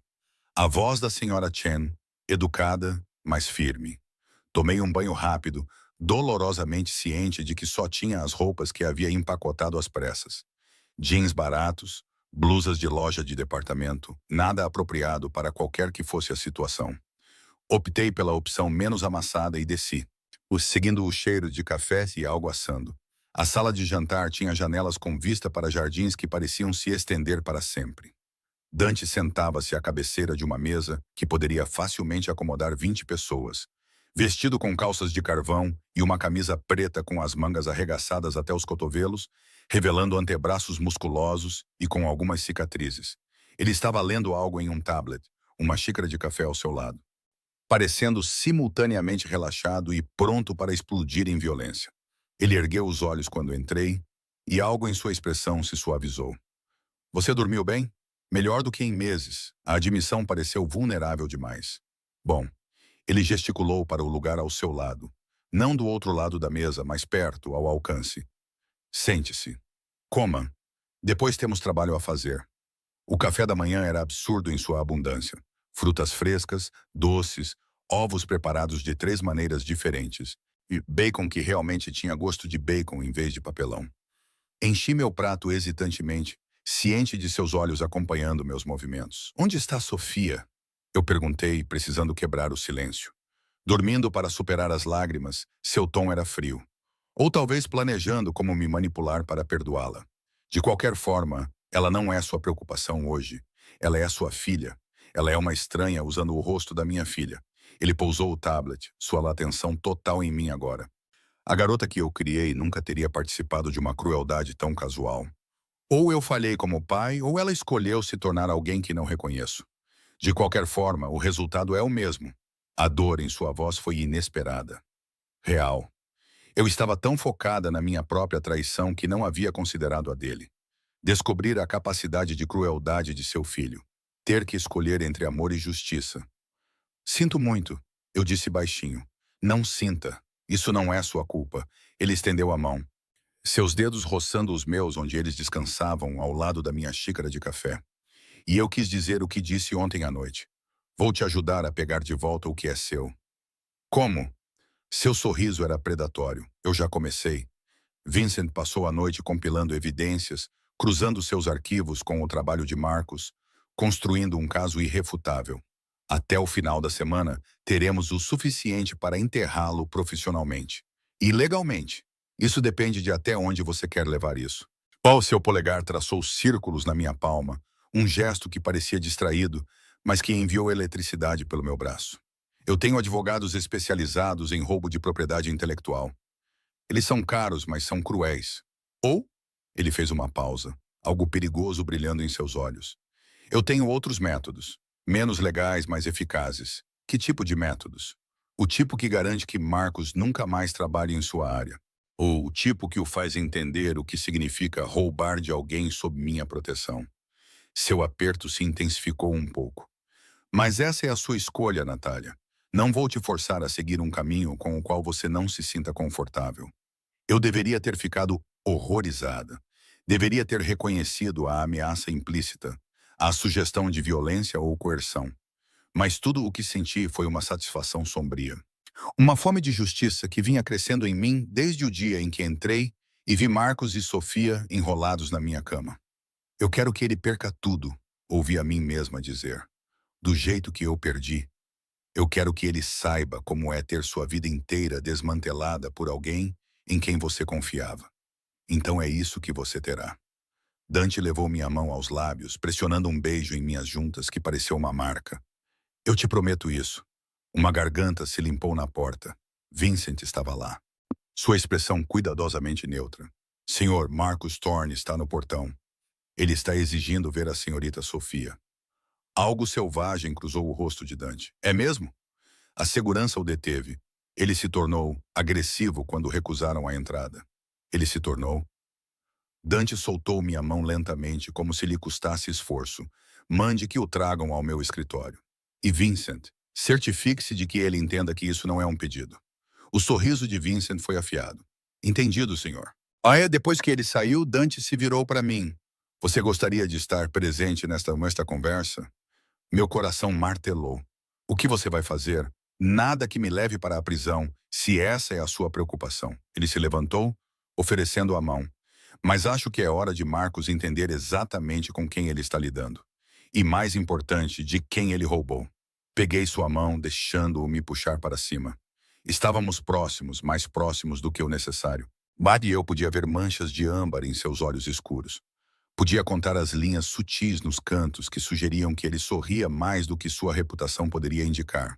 A voz da senhora Chen, educada, mas firme. Tomei um banho rápido, dolorosamente ciente de que só tinha as roupas que havia empacotado às pressas. Jeans baratos, blusas de loja de departamento, nada apropriado para qualquer que fosse a situação. Optei pela opção menos amassada e desci, seguindo o cheiro de café e algo assando. A sala de jantar tinha janelas com vista para jardins que pareciam se estender para sempre. Dante sentava-se à cabeceira de uma mesa que poderia facilmente acomodar 20 pessoas, vestido com calças de carvão e uma camisa preta com as mangas arregaçadas até os cotovelos, revelando antebraços musculosos e com algumas cicatrizes. Ele estava lendo algo em um tablet, uma xícara de café ao seu lado, parecendo simultaneamente relaxado e pronto para explodir em violência. Ele ergueu os olhos quando entrei e algo em sua expressão se suavizou. Você dormiu bem? Melhor do que em meses. A admissão pareceu vulnerável demais. Bom, ele gesticulou para o lugar ao seu lado. Não do outro lado da mesa, mas perto, ao alcance. Sente-se. Coma. Depois temos trabalho a fazer. O café da manhã era absurdo em sua abundância. Frutas frescas, doces, ovos preparados de 3 maneiras diferentes, e bacon que realmente tinha gosto de bacon em vez de papelão. Enchi meu prato hesitantemente, ciente de seus olhos acompanhando meus movimentos. Onde está Sofia? Eu perguntei, precisando quebrar o silêncio. Dormindo para superar as lágrimas, seu tom era frio. Ou talvez planejando como me manipular para perdoá-la. De qualquer forma, ela não é sua preocupação hoje. Ela é sua filha. Ela é uma estranha usando o rosto da minha filha. Ele pousou o tablet, sua atenção total em mim agora. A garota que eu criei nunca teria participado de uma crueldade tão casual. Ou eu falhei como pai, ou ela escolheu se tornar alguém que não reconheço. De qualquer forma, o resultado é o mesmo. A dor em sua voz foi inesperada. Real. Eu estava tão focada na minha própria traição que não havia considerado a dele. Descobrir a capacidade de crueldade de seu filho. Ter que escolher entre amor e justiça. Sinto muito, eu disse baixinho. Não sinta. Isso não é sua culpa. Ele estendeu a mão. Seus dedos roçando os meus onde eles descansavam ao lado da minha xícara de café. E eu quis dizer o que disse ontem à noite. Vou te ajudar a pegar de volta o que é seu. Como? Seu sorriso era predatório. Eu já comecei. Vincent passou a noite compilando evidências, cruzando seus arquivos com o trabalho de Marcos, construindo um caso irrefutável. Até o final da semana, teremos o suficiente para enterrá-lo profissionalmente. E legalmente. Isso depende de até onde você quer levar isso. Seu polegar traçou círculos na minha palma, um gesto que parecia distraído, mas que enviou eletricidade pelo meu braço. Eu tenho advogados especializados em roubo de propriedade intelectual. Eles são caros, mas são cruéis. Ou, ele fez uma pausa, algo perigoso brilhando em seus olhos. Eu tenho outros métodos, menos legais, mas eficazes. Que tipo de métodos? O tipo que garante que Marcos nunca mais trabalhe em sua área. Ou o tipo que o faz entender o que significa roubar de alguém sob minha proteção. Seu aperto se intensificou um pouco. Mas essa é a sua escolha, Natália. Não vou te forçar a seguir um caminho com o qual você não se sinta confortável. Eu deveria ter ficado horrorizada. Deveria ter reconhecido a ameaça implícita, a sugestão de violência ou coerção. Mas tudo o que senti foi uma satisfação sombria. Uma fome de justiça que vinha crescendo em mim desde o dia em que entrei e vi Marcos e Sofia enrolados na minha cama. Eu quero que ele perca tudo, ouvi a mim mesma dizer. Do jeito que eu perdi. Eu quero que ele saiba como é ter sua vida inteira desmantelada por alguém em quem você confiava. Então é isso que você terá. Dante levou minha mão aos lábios, pressionando um beijo em minhas juntas que pareceu uma marca. Eu te prometo isso. Uma garganta se limpou na porta. Vincent estava lá. Sua expressão cuidadosamente neutra. Senhor, Marcus Thorne está no portão. Ele está exigindo ver a senhorita Sofia. Algo selvagem cruzou o rosto de Dante. É mesmo? A segurança o deteve. Ele se tornou agressivo quando recusaram a entrada. Ele se tornou. Dante soltou minha mão lentamente, como se lhe custasse esforço. Mande que o tragam ao meu escritório. E Vincent, certifique-se de que ele entenda que isso não é um pedido. O sorriso de Vincent foi afiado. Entendido, senhor. Depois que ele saiu, Dante se virou para mim. Você gostaria de estar presente nesta conversa? Meu coração martelou. O que você vai fazer? Nada que me leve para a prisão, se essa é a sua preocupação. Ele se levantou, oferecendo a mão. Mas acho que é hora de Marcos entender exatamente com quem ele está lidando. E mais importante, de quem ele roubou. Peguei sua mão, deixando-o me puxar para cima. Estávamos próximos, mais próximos do que o necessário. Bud e eu podia ver manchas de âmbar em seus olhos escuros. Podia contar as linhas sutis nos cantos que sugeriam que ele sorria mais do que sua reputação poderia indicar.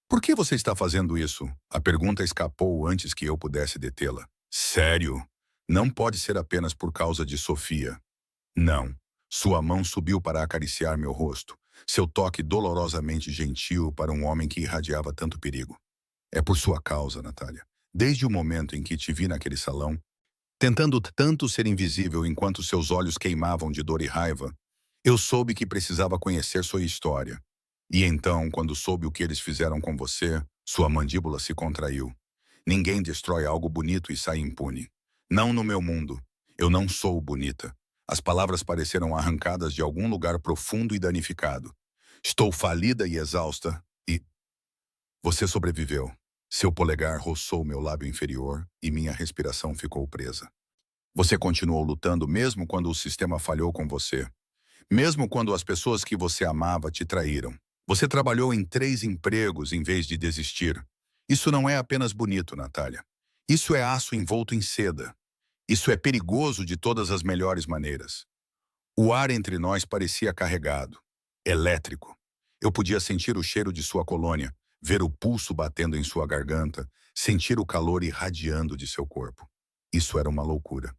Por que você está fazendo isso? A pergunta escapou antes que eu pudesse detê-la. Sério? Não pode ser apenas por causa de Sofia. Não. Sua mão subiu para acariciar meu rosto, seu toque dolorosamente gentil para um homem que irradiava tanto perigo. É por sua causa, Natália. Desde o momento em que te vi naquele salão, tentando tanto ser invisível enquanto seus olhos queimavam de dor e raiva, eu soube que precisava conhecer sua história. E então, quando soube o que eles fizeram com você, sua mandíbula se contraiu. Ninguém destrói algo bonito e sai impune. Não no meu mundo. Eu não sou bonita. As palavras pareceram arrancadas de algum lugar profundo e danificado. Estou falida e exausta, e... Você sobreviveu. Seu polegar roçou meu lábio inferior e minha respiração ficou presa. Você continuou lutando mesmo quando o sistema falhou com você. Mesmo quando as pessoas que você amava te traíram. Você trabalhou em 3 empregos em vez de desistir. Isso não é apenas bonito, Natália. Isso é aço envolto em seda. Isso é perigoso de todas as melhores maneiras. O ar entre nós parecia carregado, elétrico. Eu podia sentir o cheiro de sua colônia, ver o pulso batendo em sua garganta, sentir o calor irradiando de seu corpo. Isso era uma loucura.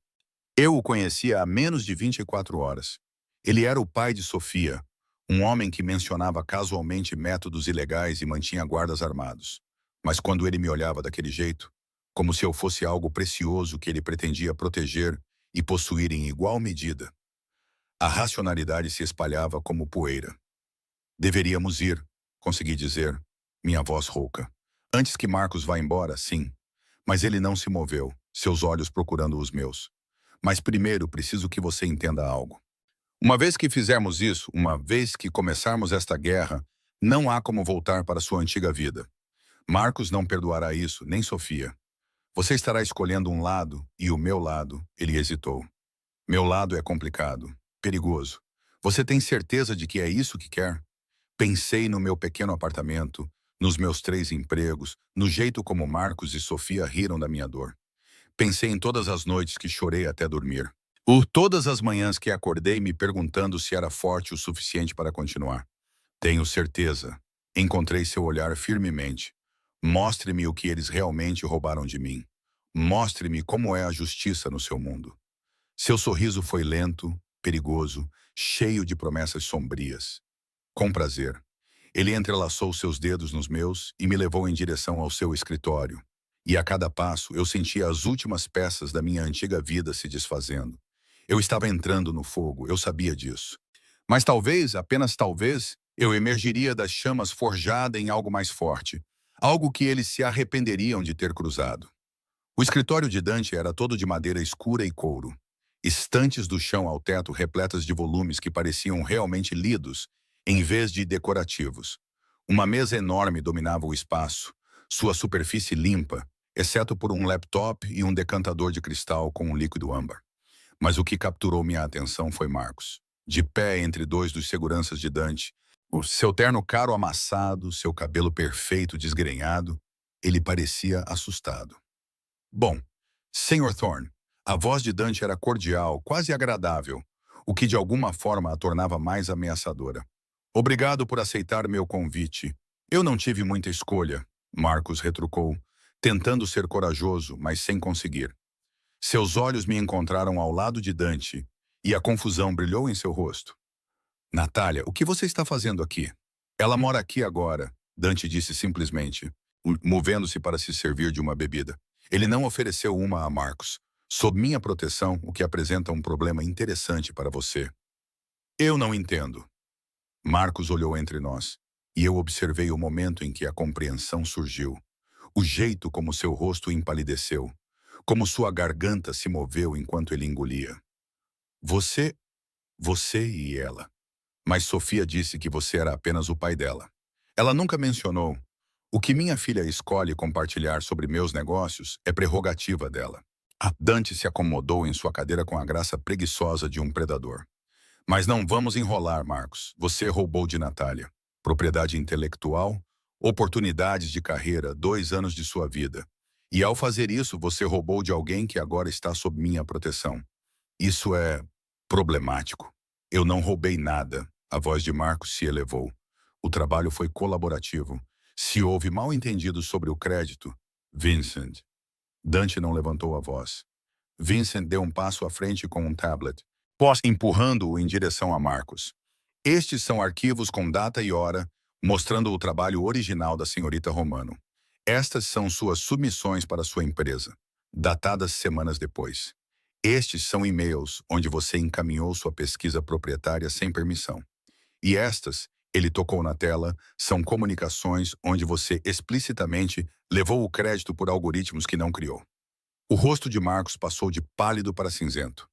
Eu o conhecia há menos de 24 horas. Ele era o pai de Sofia, um homem que mencionava casualmente métodos ilegais e mantinha guardas armados. Mas quando ele me olhava daquele jeito, como se eu fosse algo precioso que ele pretendia proteger e possuir em igual medida, a racionalidade se espalhava como poeira. Deveríamos ir, consegui dizer, minha voz rouca. Antes que Marcos vá embora, sim. Mas ele não se moveu, seus olhos procurando os meus. Mas primeiro preciso que você entenda algo. Uma vez que fizermos isso, uma vez que começarmos esta guerra, não há como voltar para sua antiga vida. Marcos não perdoará isso, nem Sofia. Você estará escolhendo um lado, e o meu lado, ele hesitou. Meu lado é complicado, perigoso. Você tem certeza de que é isso que quer? Pensei no meu pequeno apartamento, nos meus 3 empregos, no jeito como Marcos e Sofia riram da minha dor. Pensei em todas as noites que chorei até dormir. Todas as manhãs que acordei me perguntando se era forte o suficiente para continuar. Tenho certeza. Encontrei seu olhar firmemente. Mostre-me o que eles realmente roubaram de mim. Mostre-me como é a justiça no seu mundo. Seu sorriso foi lento, perigoso, cheio de promessas sombrias. Com prazer. Ele entrelaçou seus dedos nos meus e me levou em direção ao seu escritório. E a cada passo eu sentia as últimas peças da minha antiga vida se desfazendo. Eu estava entrando no fogo, eu sabia disso. Mas talvez, apenas talvez, eu emergiria das chamas forjada em algo mais forte. Algo que eles se arrependeriam de ter cruzado. O escritório de Dante era todo de madeira escura e couro. Estantes do chão ao teto repletas de volumes que pareciam realmente lidos, em vez de decorativos. Uma mesa enorme dominava o espaço, sua superfície limpa, exceto por um laptop e um decantador de cristal com um líquido âmbar. Mas o que capturou minha atenção foi Marcos, de pé entre 2 dos seguranças de Dante, o seu terno caro amassado, seu cabelo perfeito desgrenhado. Ele parecia assustado. Bom, Sr. Thorne, a voz de Dante era cordial, quase agradável, o que de alguma forma a tornava mais ameaçadora. Obrigado por aceitar meu convite. Eu não tive muita escolha, Marcos retrucou, tentando ser corajoso, mas sem conseguir. Seus olhos me encontraram ao lado de Dante, e a confusão brilhou em seu rosto. Natália, o que você está fazendo aqui? Ela mora aqui agora, Dante disse simplesmente. movendo-se para se servir de uma bebida. Ele não ofereceu uma a Marcos. Sob minha proteção, o que apresenta um problema interessante para você. Eu não entendo. Marcos olhou entre nós, e eu observei o momento em que a compreensão surgiu. O jeito como seu rosto empalideceu, como sua garganta se moveu enquanto ele engolia. Você, você e ela. Mas Sofia disse que você era apenas o pai dela. Ela nunca mencionou. O que minha filha escolhe compartilhar sobre meus negócios é prerrogativa dela. A Dante se acomodou em sua cadeira com a graça preguiçosa de um predador. Mas não vamos enrolar, Marcos. Você roubou de Natália. Propriedade intelectual, oportunidades de carreira, 2 anos de sua vida. E ao fazer isso, você roubou de alguém que agora está sob minha proteção. Isso é problemático. Eu não roubei nada. A voz de Marcos se elevou. O trabalho foi colaborativo. Se houve mal-entendido sobre o crédito, Vincent. Dante não levantou a voz. Vincent deu um passo à frente com um tablet, empurrando-o em direção a Marcos. Estes são arquivos com data e hora, mostrando o trabalho original da senhorita Romano. Estas são suas submissões para sua empresa, datadas semanas depois. Estes são e-mails onde você encaminhou sua pesquisa proprietária sem permissão. E estas, ele tocou na tela, são comunicações onde você explicitamente levou o crédito por algoritmos que não criou. O rosto de Marcos passou de pálido para cinzento.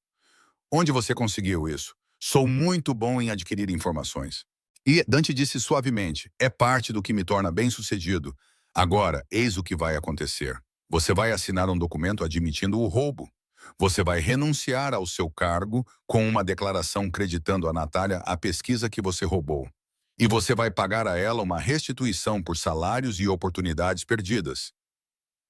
Onde você conseguiu isso? Sou muito bom em adquirir informações. E Dante disse suavemente, é parte do que me torna bem-sucedido. Agora, eis o que vai acontecer. Você vai assinar um documento admitindo o roubo. Você vai renunciar ao seu cargo com uma declaração creditando a Natália a pesquisa que você roubou. E você vai pagar a ela uma restituição por salários e oportunidades perdidas.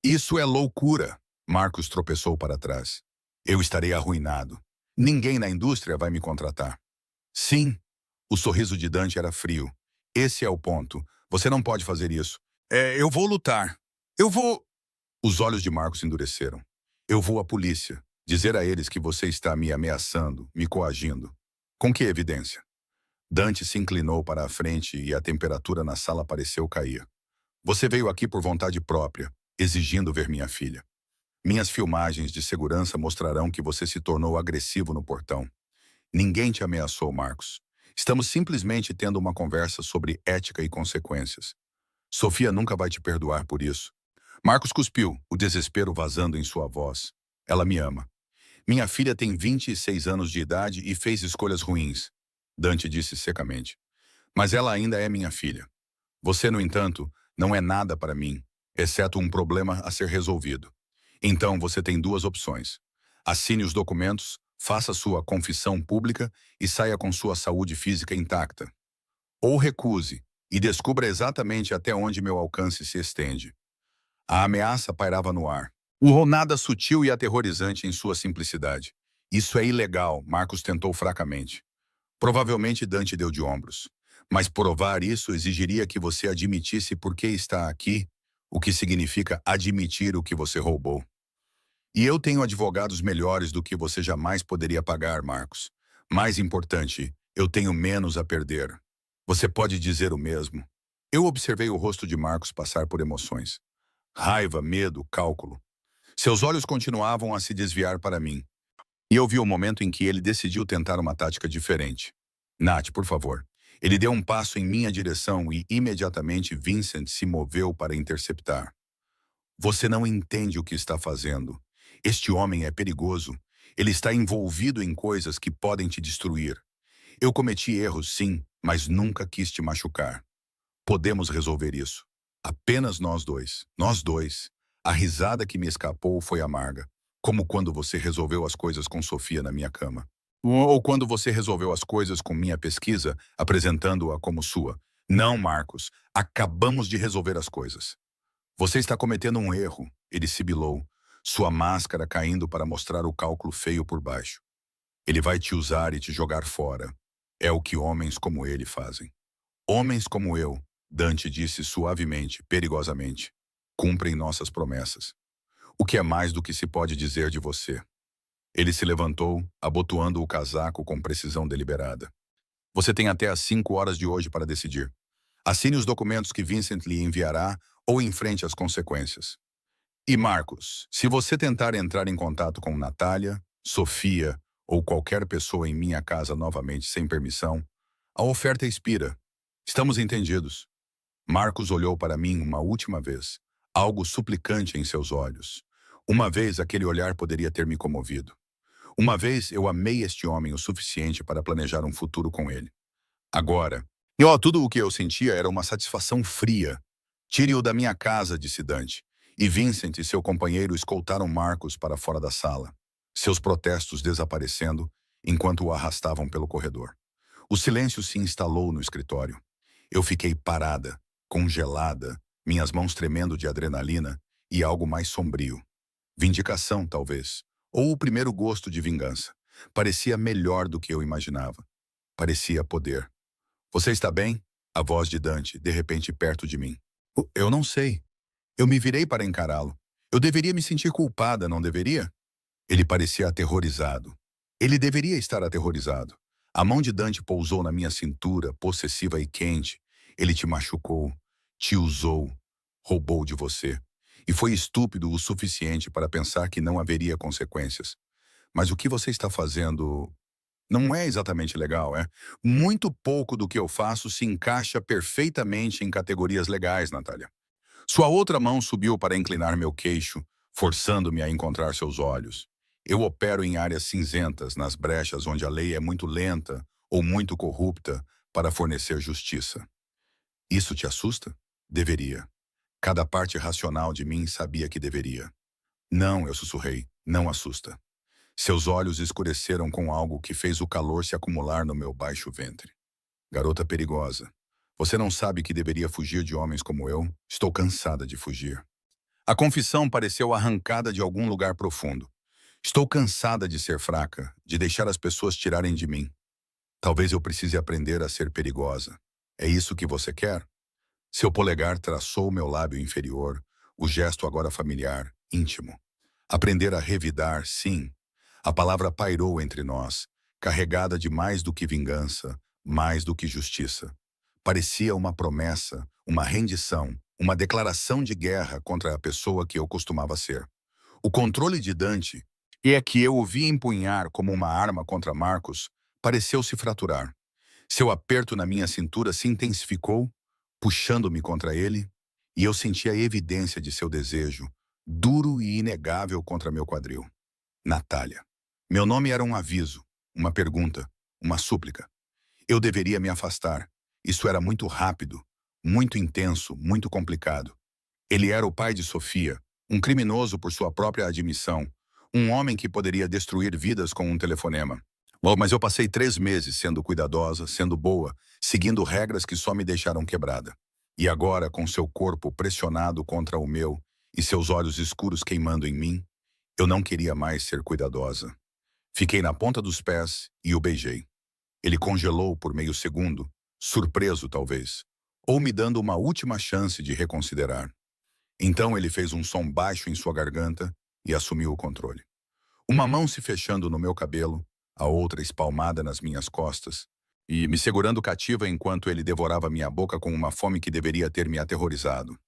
Isso é loucura. Marcos tropeçou para trás. Eu estarei arruinado. Ninguém na indústria vai me contratar. Sim. O sorriso de Dante era frio. Esse é o ponto. Você não pode fazer isso. Eu vou lutar. Eu vou... Os olhos de Marcos endureceram. Eu vou à polícia. Dizer a eles que você está me ameaçando, me coagindo. Com que evidência? Dante se inclinou para a frente e a temperatura na sala pareceu cair. Você veio aqui por vontade própria, exigindo ver minha filha. Minhas filmagens de segurança mostrarão que você se tornou agressivo no portão. Ninguém te ameaçou, Marcos. Estamos simplesmente tendo uma conversa sobre ética e consequências. Sofia nunca vai te perdoar por isso. Marcos cuspiu, o desespero vazando em sua voz. Ela me ama. Minha filha tem 26 anos de idade e fez escolhas ruins. Dante disse secamente. Mas ela ainda é minha filha. Você, no entanto, não é nada para mim, exceto um problema a ser resolvido. Então você tem 2 opções. Assine os documentos, faça sua confissão pública e saia com sua saúde física intacta. Ou recuse e descubra exatamente até onde meu alcance se estende. A ameaça pairava no ar. Nada sutil e aterrorizante em sua simplicidade. Isso é ilegal, Marcos tentou fracamente. Provavelmente Dante deu de ombros. Mas provar isso exigiria que você admitisse por que está aqui, o que significa admitir o que você roubou. E eu tenho advogados melhores do que você jamais poderia pagar, Marcos. Mais importante, eu tenho menos a perder. Você pode dizer o mesmo. Eu observei o rosto de Marcos passar por emoções. Raiva, medo, cálculo. Seus olhos continuavam a se desviar para mim. E eu vi o momento em que ele decidiu tentar uma tática diferente. Nath, por favor. Ele deu um passo em minha direção e imediatamente Vincent se moveu para interceptar. Você não entende o que está fazendo. Este homem é perigoso. Ele está envolvido em coisas que podem te destruir. Eu cometi erros, sim, mas nunca quis te machucar. Podemos resolver isso. Apenas nós dois. Nós dois. A risada que me escapou foi amarga. Como quando você resolveu as coisas com Sofia na minha cama. Ou quando você resolveu as coisas com minha pesquisa, apresentando-a como sua. Não, Marcos. Acabamos de resolver as coisas. Você está cometendo um erro, ele sibilou, sua máscara caindo para mostrar o cálculo feio por baixo. Ele vai te usar e te jogar fora. É o que homens como ele fazem. Homens como eu, Dante disse suavemente, perigosamente, cumprem nossas promessas. O que é mais do que se pode dizer de você? Ele se levantou, abotoando o casaco com precisão deliberada. Você tem até às 5 horas de hoje para decidir. Assine os documentos que Vincent lhe enviará ou enfrente as consequências. E Marcos, se você tentar entrar em contato com Natália, Sofia ou qualquer pessoa em minha casa novamente sem permissão, a oferta expira. Estamos entendidos. Marcos olhou para mim uma última vez, algo suplicante em seus olhos. Uma vez aquele olhar poderia ter me comovido. Uma vez eu amei este homem o suficiente para planejar um futuro com ele. Agora, tudo o que eu sentia era uma satisfação fria. Tire-o da minha casa, disse Dante. E Vincent e seu companheiro escoltaram Marcos para fora da sala, seus protestos desaparecendo enquanto o arrastavam pelo corredor. O silêncio se instalou no escritório. Eu fiquei parada, congelada, minhas mãos tremendo de adrenalina e algo mais sombrio. Vindicação, talvez, ou o primeiro gosto de vingança. Parecia melhor do que eu imaginava. Parecia poder. Você está bem? A voz de Dante, de repente perto de mim. Eu não sei. Eu me virei para encará-lo. Eu deveria me sentir culpada, não deveria? Ele parecia aterrorizado. Ele deveria estar aterrorizado. A mão de Dante pousou na minha cintura, possessiva e quente. Ele te machucou, te usou, roubou de você. E foi estúpido o suficiente para pensar que não haveria consequências. Mas o que você está fazendo não é exatamente legal, é? Muito pouco do que eu faço se encaixa perfeitamente em categorias legais, Natália. Sua outra mão subiu para inclinar meu queixo, forçando-me a encontrar seus olhos. Eu opero em áreas cinzentas, nas brechas onde a lei é muito lenta ou muito corrupta para fornecer justiça. Isso te assusta? Deveria. Cada parte racional de mim sabia que deveria. Não, eu sussurrei, não assusta. Seus olhos escureceram com algo que fez o calor se acumular no meu baixo ventre. Garota perigosa. Você não sabe que deveria fugir de homens como eu? Estou cansada de fugir. A confissão pareceu arrancada de algum lugar profundo. Estou cansada de ser fraca, de deixar as pessoas tirarem de mim. Talvez eu precise aprender a ser perigosa. É isso que você quer? Seu polegar traçou meu lábio inferior, o gesto agora familiar, íntimo. Aprender a revidar, sim. A palavra pairou entre nós, carregada de mais do que vingança, mais do que justiça. Parecia uma promessa, uma rendição, uma declaração de guerra contra a pessoa que eu costumava ser. O controle de Dante, e é que eu o vi empunhar como uma arma contra Marcos, pareceu se fraturar. Seu aperto na minha cintura se intensificou, puxando-me contra ele, e eu senti a evidência de seu desejo, duro e inegável contra meu quadril. Natália. Meu nome era um aviso, uma pergunta, uma súplica. Eu deveria me afastar. Isso era muito rápido, muito intenso, muito complicado. Ele era o pai de Sofia, um criminoso por sua própria admissão, um homem que poderia destruir vidas com um telefonema. Bom, mas eu passei 3 meses sendo cuidadosa, sendo boa, seguindo regras que só me deixaram quebrada. E agora, com seu corpo pressionado contra o meu e seus olhos escuros queimando em mim, eu não queria mais ser cuidadosa. Fiquei na ponta dos pés e o beijei. Ele congelou por meio segundo, surpreso talvez, ou me dando uma última chance de reconsiderar. Então ele fez um som baixo em sua garganta e assumiu o controle. Uma mão se fechando no meu cabelo, a outra espalmada nas minhas costas, e me segurando cativa enquanto ele devorava minha boca com uma fome que deveria ter me aterrorizado.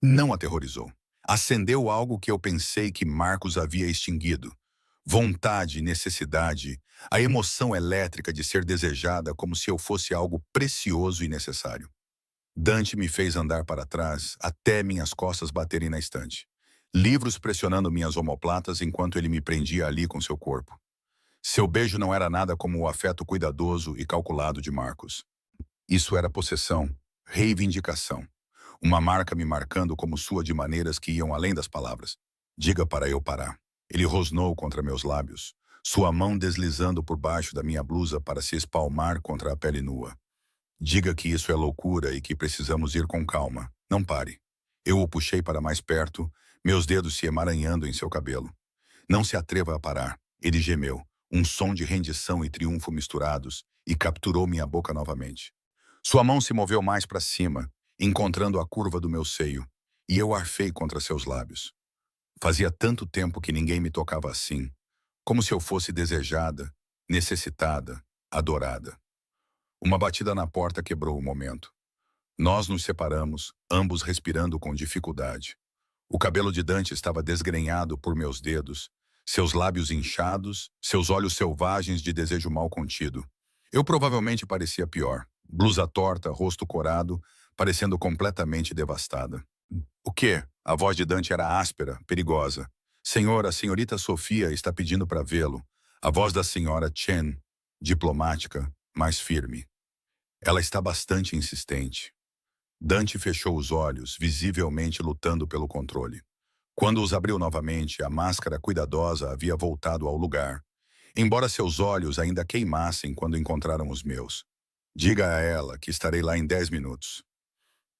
Não aterrorizou. Acendeu algo que eu pensei que Marcos havia extinguido. Vontade, necessidade, a emoção elétrica de ser desejada como se eu fosse algo precioso e necessário. Dante me fez andar para trás até minhas costas baterem na estante. Livros pressionando minhas omoplatas enquanto ele me prendia ali com seu corpo. Seu beijo não era nada como o afeto cuidadoso e calculado de Marcos. Isso era possessão, reivindicação. Uma marca me marcando como sua de maneiras que iam além das palavras. Diga para eu parar. Ele rosnou contra meus lábios, sua mão deslizando por baixo da minha blusa para se espalmar contra a pele nua. Diga que isso é loucura e que precisamos ir com calma. Não pare. Eu o puxei para mais perto, meus dedos se emaranhando em seu cabelo. Não se atreva a parar. Ele gemeu, um som de rendição e triunfo misturados, e capturou minha boca novamente. Sua mão se moveu mais para cima, encontrando a curva do meu seio, e eu arfei contra seus lábios. Fazia tanto tempo que ninguém me tocava assim, como se eu fosse desejada, necessitada, adorada. Uma batida na porta quebrou o momento. Nós nos separamos, ambos respirando com dificuldade. O cabelo de Dante estava desgrenhado por meus dedos, seus lábios inchados, seus olhos selvagens de desejo mal contido. Eu provavelmente parecia pior. Blusa torta, rosto corado, parecendo completamente devastada. O quê? A voz de Dante era áspera, perigosa. Senhor, a senhorita Sofia está pedindo para vê-lo. A voz da senhora Chen, diplomática, mais firme. Ela está bastante insistente. Dante fechou os olhos, visivelmente lutando pelo controle. Quando os abriu novamente, a máscara cuidadosa havia voltado ao lugar, embora seus olhos ainda queimassem quando encontraram os meus. Diga a ela que estarei lá em 10 minutos.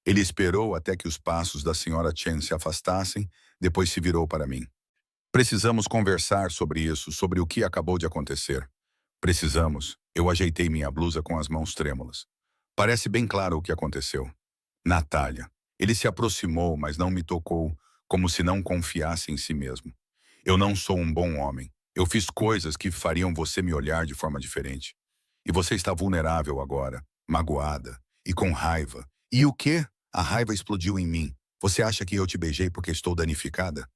Ele esperou até que os passos da senhora Chen se afastassem, depois se virou para mim. Precisamos conversar sobre isso, sobre o que acabou de acontecer. Precisamos. Eu ajeitei minha blusa com as mãos trêmulas. Parece bem claro o que aconteceu. Natália. Ele se aproximou, mas não me tocou, como se não confiasse em si mesmo. Eu não sou um bom homem. Eu fiz coisas que fariam você me olhar de forma diferente. E você está vulnerável agora, magoada e com raiva. E o quê? A raiva explodiu em mim. Você acha que eu te beijei porque estou danificada?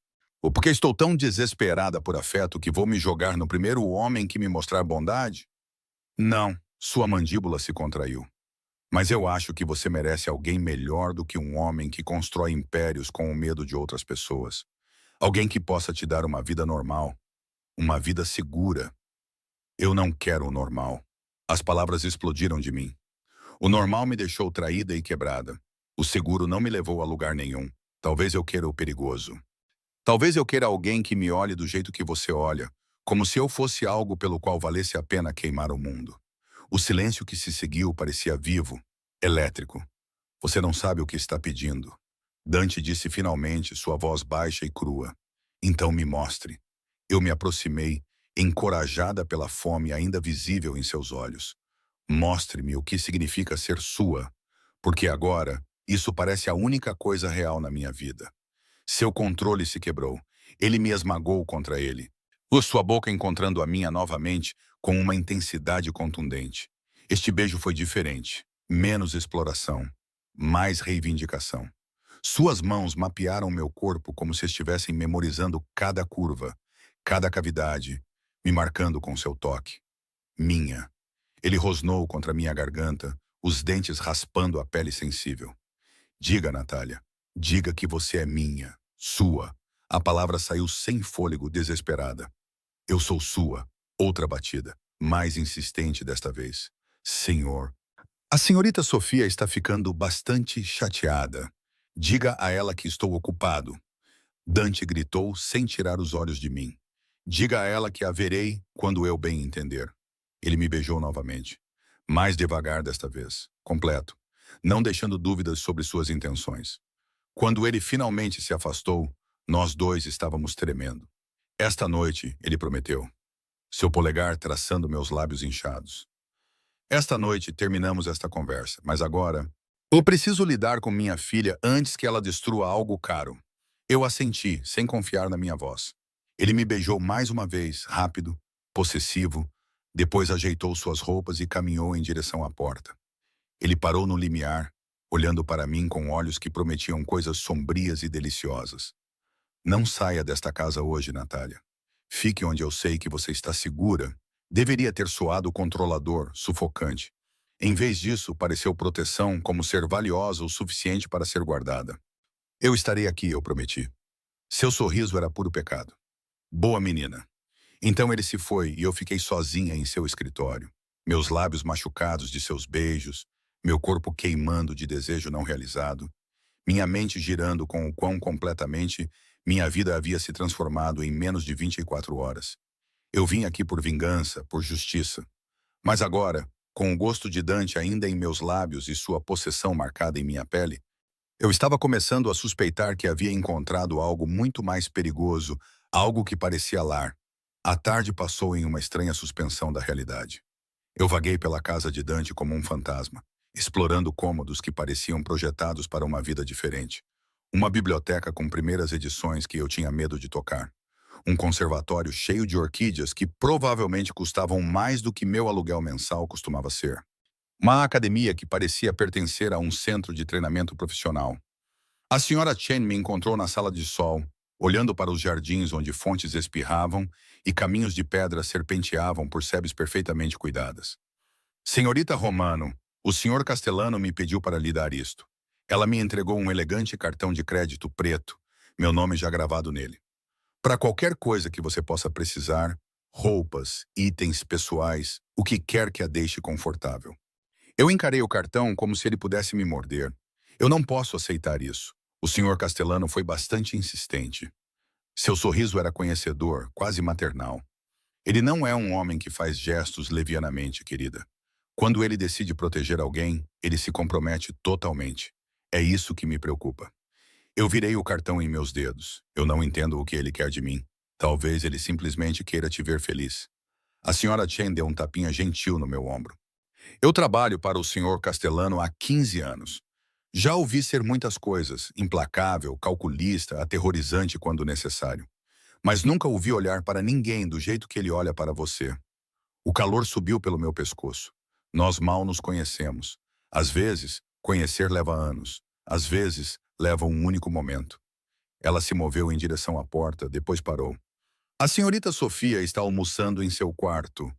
Ou porque estou tão desesperada por afeto que vou me jogar no primeiro homem que me mostrar bondade? Não, sua mandíbula se contraiu. Mas eu acho que você merece alguém melhor do que um homem que constrói impérios com o medo de outras pessoas. Alguém que possa te dar uma vida normal, uma vida segura. Eu não quero o normal. As palavras explodiram de mim. O normal me deixou traída e quebrada. O seguro não me levou a lugar nenhum. Talvez eu queira o perigoso. Talvez eu queira alguém que me olhe do jeito que você olha, como se eu fosse algo pelo qual valesse a pena queimar o mundo. O silêncio que se seguiu parecia vivo, elétrico. Você não sabe o que está pedindo. Dante disse finalmente, sua voz baixa e crua. Então me mostre. Eu me aproximei, encorajada pela fome ainda visível em seus olhos. Mostre-me o que significa ser sua, porque agora isso parece a única coisa real na minha vida. Seu controle se quebrou. Ele me esmagou contra ele. Sua boca encontrando a minha novamente com uma intensidade contundente. Este beijo foi diferente. Menos exploração. Mais reivindicação. Suas mãos mapearam meu corpo como se estivessem memorizando cada curva, cada cavidade, me marcando com seu toque. Minha. Ele rosnou contra minha garganta, os dentes raspando a pele sensível. Diga, Natália. Diga que você é minha. Sua. A palavra saiu sem fôlego, desesperada. Eu sou sua. Outra batida. Mais insistente desta vez. Senhor. A senhorita Sofia está ficando bastante chateada. Diga a ela que estou ocupado. Dante gritou sem tirar os olhos de mim. Diga a ela que a verei quando eu bem entender. Ele me beijou novamente. Mais devagar desta vez. Completo. Não deixando dúvidas sobre suas intenções. Quando ele finalmente se afastou, nós dois estávamos tremendo. Esta noite, ele prometeu. Seu polegar traçando meus lábios inchados. Esta noite terminamos esta conversa, mas agora eu preciso lidar com minha filha antes que ela destrua algo caro. Eu assenti, sem confiar na minha voz. Ele me beijou mais uma vez, rápido, possessivo, depois ajeitou suas roupas e caminhou em direção à porta. Ele parou no limiar, olhando para mim com olhos que prometiam coisas sombrias e deliciosas. Não saia desta casa hoje, Natália. Fique onde eu sei que você está segura. Deveria ter soado controlador, sufocante. Em vez disso, pareceu proteção, como ser valiosa o suficiente para ser guardada. Eu estarei aqui, eu prometi. Seu sorriso era puro pecado. Boa menina. Então ele se foi e eu fiquei sozinha em seu escritório. Meus lábios machucados de seus beijos, meu corpo queimando de desejo não realizado, minha mente girando com o quão completamente minha vida havia se transformado em menos de 24 horas. Eu vim aqui por vingança, por justiça. Mas agora, com o gosto de Dante ainda em meus lábios e sua possessão marcada em minha pele, eu estava começando a suspeitar que havia encontrado algo muito mais perigoso, algo que parecia lar. A tarde passou em uma estranha suspensão da realidade. Eu vaguei pela casa de Dante como um fantasma, explorando cômodos que pareciam projetados para uma vida diferente. Uma biblioteca com primeiras edições que eu tinha medo de tocar. Um conservatório cheio de orquídeas que provavelmente custavam mais do que meu aluguel mensal costumava ser. Uma academia que parecia pertencer a um centro de treinamento profissional. A senhora Chen me encontrou na sala de sol, olhando para os jardins onde fontes espirravam e caminhos de pedra serpenteavam por sebes perfeitamente cuidadas. Senhorita Romano, o senhor Castellano me pediu para lhe dar isto. Ela me entregou um elegante cartão de crédito preto, meu nome já gravado nele. Para qualquer coisa que você possa precisar, roupas, itens pessoais, o que quer que a deixe confortável. Eu encarei o cartão como se ele pudesse me morder. Eu não posso aceitar isso. O senhor Castellano foi bastante insistente. Seu sorriso era conhecedor, quase maternal. Ele não é um homem que faz gestos levianamente, querida. Quando ele decide proteger alguém, ele se compromete totalmente. É isso que me preocupa. Eu virei o cartão em meus dedos. Eu não entendo o que ele quer de mim. Talvez ele simplesmente queira te ver feliz. A senhora Chen deu um tapinha gentil no meu ombro. Eu trabalho para o senhor Castellano há 15 anos. Já ouvi ser muitas coisas, implacável, calculista, aterrorizante quando necessário. Mas nunca ouvi olhar para ninguém do jeito que ele olha para você. O calor subiu pelo meu pescoço. Nós mal nos conhecemos. Às vezes, conhecer leva anos. Às vezes, leva um único momento. Ela se moveu em direção à porta, depois parou. A senhorita Sofia está almoçando em seu quarto.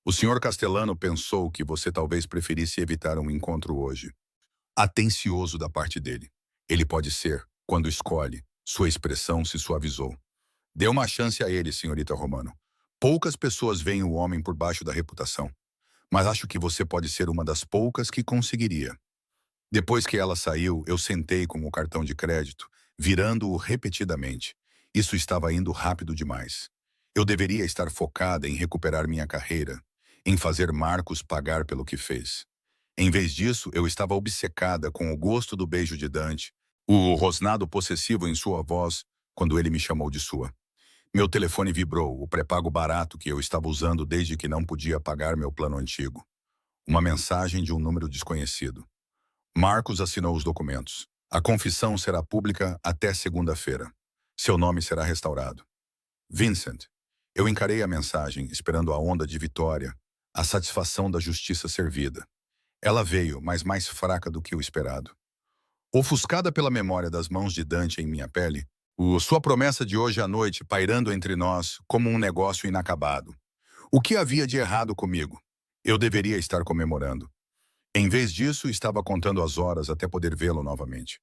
O senhor Castellano pensou que você talvez preferisse evitar um encontro hoje. Atencioso da parte dele. Ele pode ser, quando escolhe. Sua expressão se suavizou. Dê uma chance a ele, senhorita Romano. Poucas pessoas veem o homem por baixo da reputação. Mas acho que você pode ser uma das poucas que conseguiria. Depois que ela saiu, eu sentei com o cartão de crédito, virando-o repetidamente. Isso estava indo rápido demais. Eu deveria estar focada em recuperar minha carreira, em fazer Marcos pagar pelo que fez. Em vez disso, eu estava obcecada com o gosto do beijo de Dante, o rosnado possessivo em sua voz, quando ele me chamou de sua. Meu telefone vibrou, o pré-pago barato que eu estava usando desde que não podia pagar meu plano antigo. Uma mensagem de um número desconhecido. Marcos assinou os documentos. A confissão será pública até segunda-feira. Seu nome será restaurado. Vincent. Eu encarei a mensagem, esperando a onda de vitória, a satisfação da justiça servida. Ela veio, mas mais fraca do que o esperado. Ofuscada pela memória das mãos de Dante em minha pele, sua promessa de hoje à noite pairando entre nós como um negócio inacabado. O que havia de errado comigo? Eu deveria estar comemorando. Em vez disso, estava contando as horas até poder vê-lo novamente.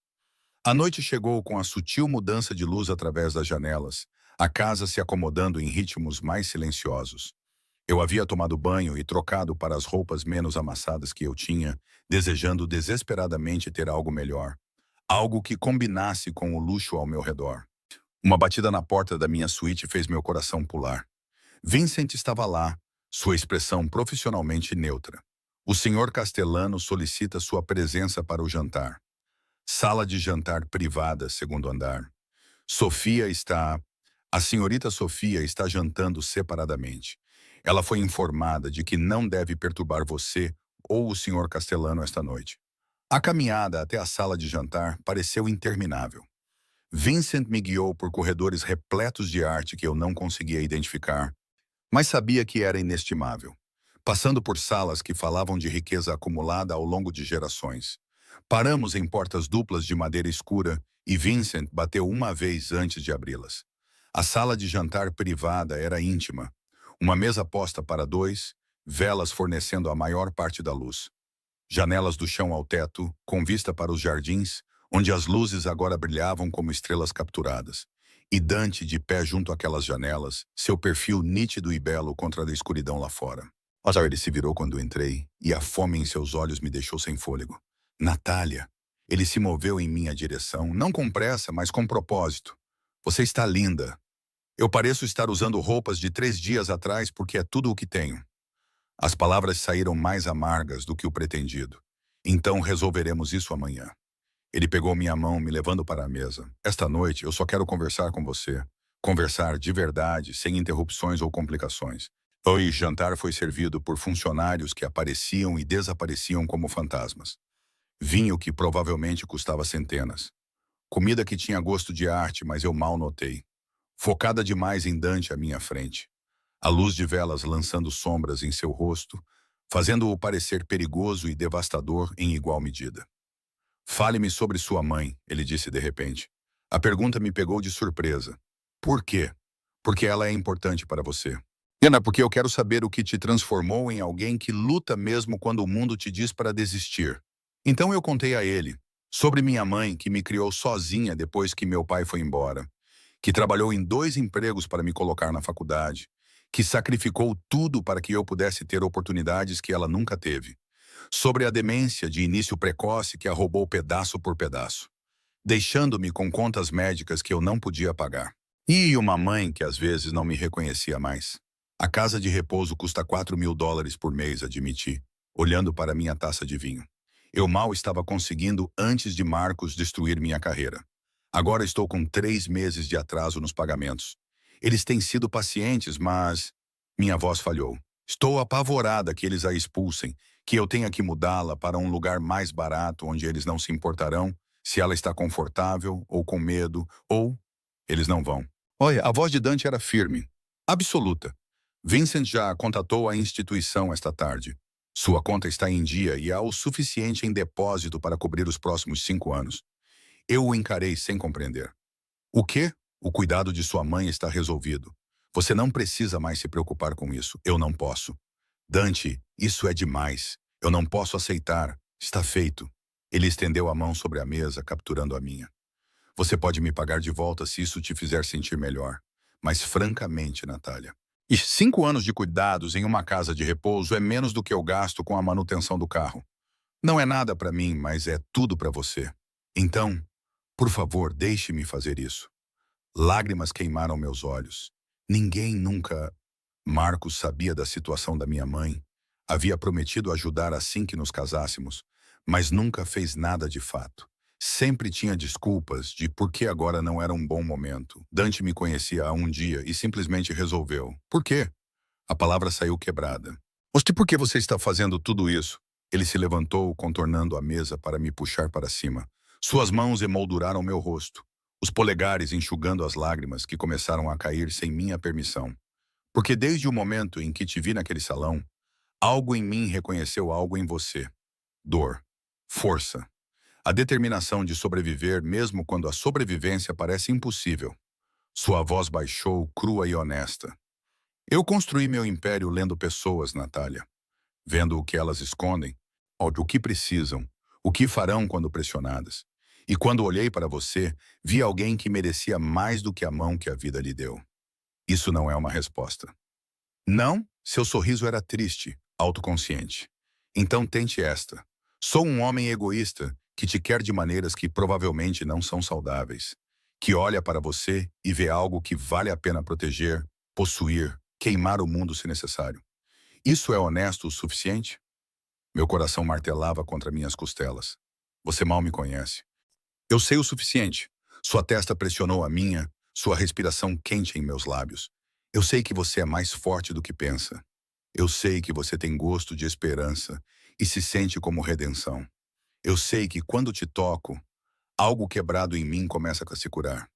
A noite chegou com a sutil mudança de luz através das janelas, a casa se acomodando em ritmos mais silenciosos. Eu havia tomado banho e trocado para as roupas menos amassadas que eu tinha, desejando desesperadamente ter algo melhor. Algo que combinasse com o luxo ao meu redor. Uma batida na porta da minha suíte fez meu coração pular. Vincent estava lá, sua expressão profissionalmente neutra. O senhor Castellano solicita sua presença para o jantar. Sala de jantar privada, segundo andar. Sofia está... A senhorita Sofia está jantando separadamente. Ela foi informada de que não deve perturbar você ou o senhor Castellano esta noite. A caminhada até a sala de jantar pareceu interminável. Vincent me guiou por corredores repletos de arte que eu não conseguia identificar, mas sabia que era inestimável. Passando por salas que falavam de riqueza acumulada ao longo de gerações. Paramos em portas duplas de madeira escura e Vincent bateu uma vez antes de abri-las. A sala de jantar privada era íntima. Uma mesa posta para dois, velas fornecendo a maior parte da luz. Janelas do chão ao teto, com vista para os jardins, onde as luzes agora brilhavam como estrelas capturadas. E Dante de pé junto àquelas janelas, seu perfil nítido e belo contra a escuridão lá fora. Mas ele se virou quando entrei, e a fome em seus olhos me deixou sem fôlego. Natália. Ele se moveu em minha direção, não com pressa, mas com propósito. Você está linda. Eu pareço estar usando roupas de 3 dias atrás porque é tudo o que tenho. As palavras saíram mais amargas do que o pretendido. Então resolveremos isso amanhã. Ele pegou minha mão, me levando para a mesa. Esta noite eu só quero conversar com você. Conversar de verdade, sem interrupções ou complicações. O jantar foi servido por funcionários que apareciam e desapareciam como fantasmas. Vinho que provavelmente custava centenas. Comida que tinha gosto de arte, mas eu mal notei. Focada demais em Dante à minha frente. A luz de velas lançando sombras em seu rosto fazendo-o parecer perigoso e devastador em igual medida. Fale-me sobre sua mãe, ele disse de repente. A pergunta me pegou de surpresa. Por quê? Porque ela é importante para você. Ana, porque eu quero saber o que te transformou em alguém que luta mesmo quando o mundo te diz para desistir. Então eu contei a ele sobre minha mãe, que me criou sozinha depois que meu pai foi embora, que trabalhou em 2 empregos para me colocar na faculdade, que sacrificou tudo para que eu pudesse ter oportunidades que ela nunca teve, sobre a demência de início precoce que a roubou pedaço por pedaço, deixando-me com contas médicas que eu não podia pagar. E uma mãe que às vezes não me reconhecia mais. A casa de repouso custa $4.000 por mês, admiti, olhando para minha taça de vinho. Eu mal estava conseguindo antes de Marcos destruir minha carreira. Agora estou com 3 meses de atraso nos pagamentos. Eles têm sido pacientes, mas... Minha voz falhou. Estou apavorada que eles a expulsem, que eu tenha que mudá-la para um lugar mais barato onde eles não se importarão se ela está confortável ou com medo, ou... Eles não vão. Olha, a voz de Dante era firme, absoluta. Vincent já contatou a instituição esta tarde. Sua conta está em dia e há o suficiente em depósito para cobrir os próximos 5 anos. Eu o encarei sem compreender. O quê? O cuidado de sua mãe está resolvido. Você não precisa mais se preocupar com isso. Eu não posso. Dante, isso é demais. Eu não posso aceitar. Está feito. Ele estendeu a mão sobre a mesa, capturando a minha. Você pode me pagar de volta se isso te fizer sentir melhor. Mas francamente, Natália, e 5 anos de cuidados em uma casa de repouso é menos do que eu gasto com a manutenção do carro. Não é nada para mim, mas é tudo para você. Então, por favor, deixe-me fazer isso. Lágrimas queimaram meus olhos. Ninguém nunca... Marcos sabia da situação da minha mãe. Havia prometido ajudar assim que nos casássemos, mas nunca fez nada de fato. Sempre tinha desculpas de por que agora não era um bom momento. Dante me conhecia há um dia e simplesmente resolveu. Por quê? A palavra saiu quebrada. Mas por que você está fazendo tudo isso? Ele se levantou, contornando a mesa para me puxar para cima. Suas mãos emolduraram meu rosto, os polegares enxugando as lágrimas que começaram a cair sem minha permissão. Porque desde o momento em que te vi naquele salão, algo em mim reconheceu algo em você. Dor. Força. A determinação de sobreviver mesmo quando a sobrevivência parece impossível. Sua voz baixou, crua e honesta. Eu construí meu império lendo pessoas, Natália. Vendo o que elas escondem, o que precisam, o que farão quando pressionadas. E quando olhei para você, vi alguém que merecia mais do que a mão que a vida lhe deu. Isso não é uma resposta. Não, seu sorriso era triste, autoconsciente. Então tente esta. Sou um homem egoísta que te quer de maneiras que provavelmente não são saudáveis. Que olha para você e vê algo que vale a pena proteger, possuir, queimar o mundo se necessário. Isso é honesto o suficiente? Meu coração martelava contra minhas costelas. Você mal me conhece. Eu sei o suficiente. Sua testa pressionou a minha, sua respiração quente em meus lábios. Eu sei que você é mais forte do que pensa. Eu sei que você tem gosto de esperança e se sente como redenção. Eu sei que quando te toco, algo quebrado em mim começa a se curar.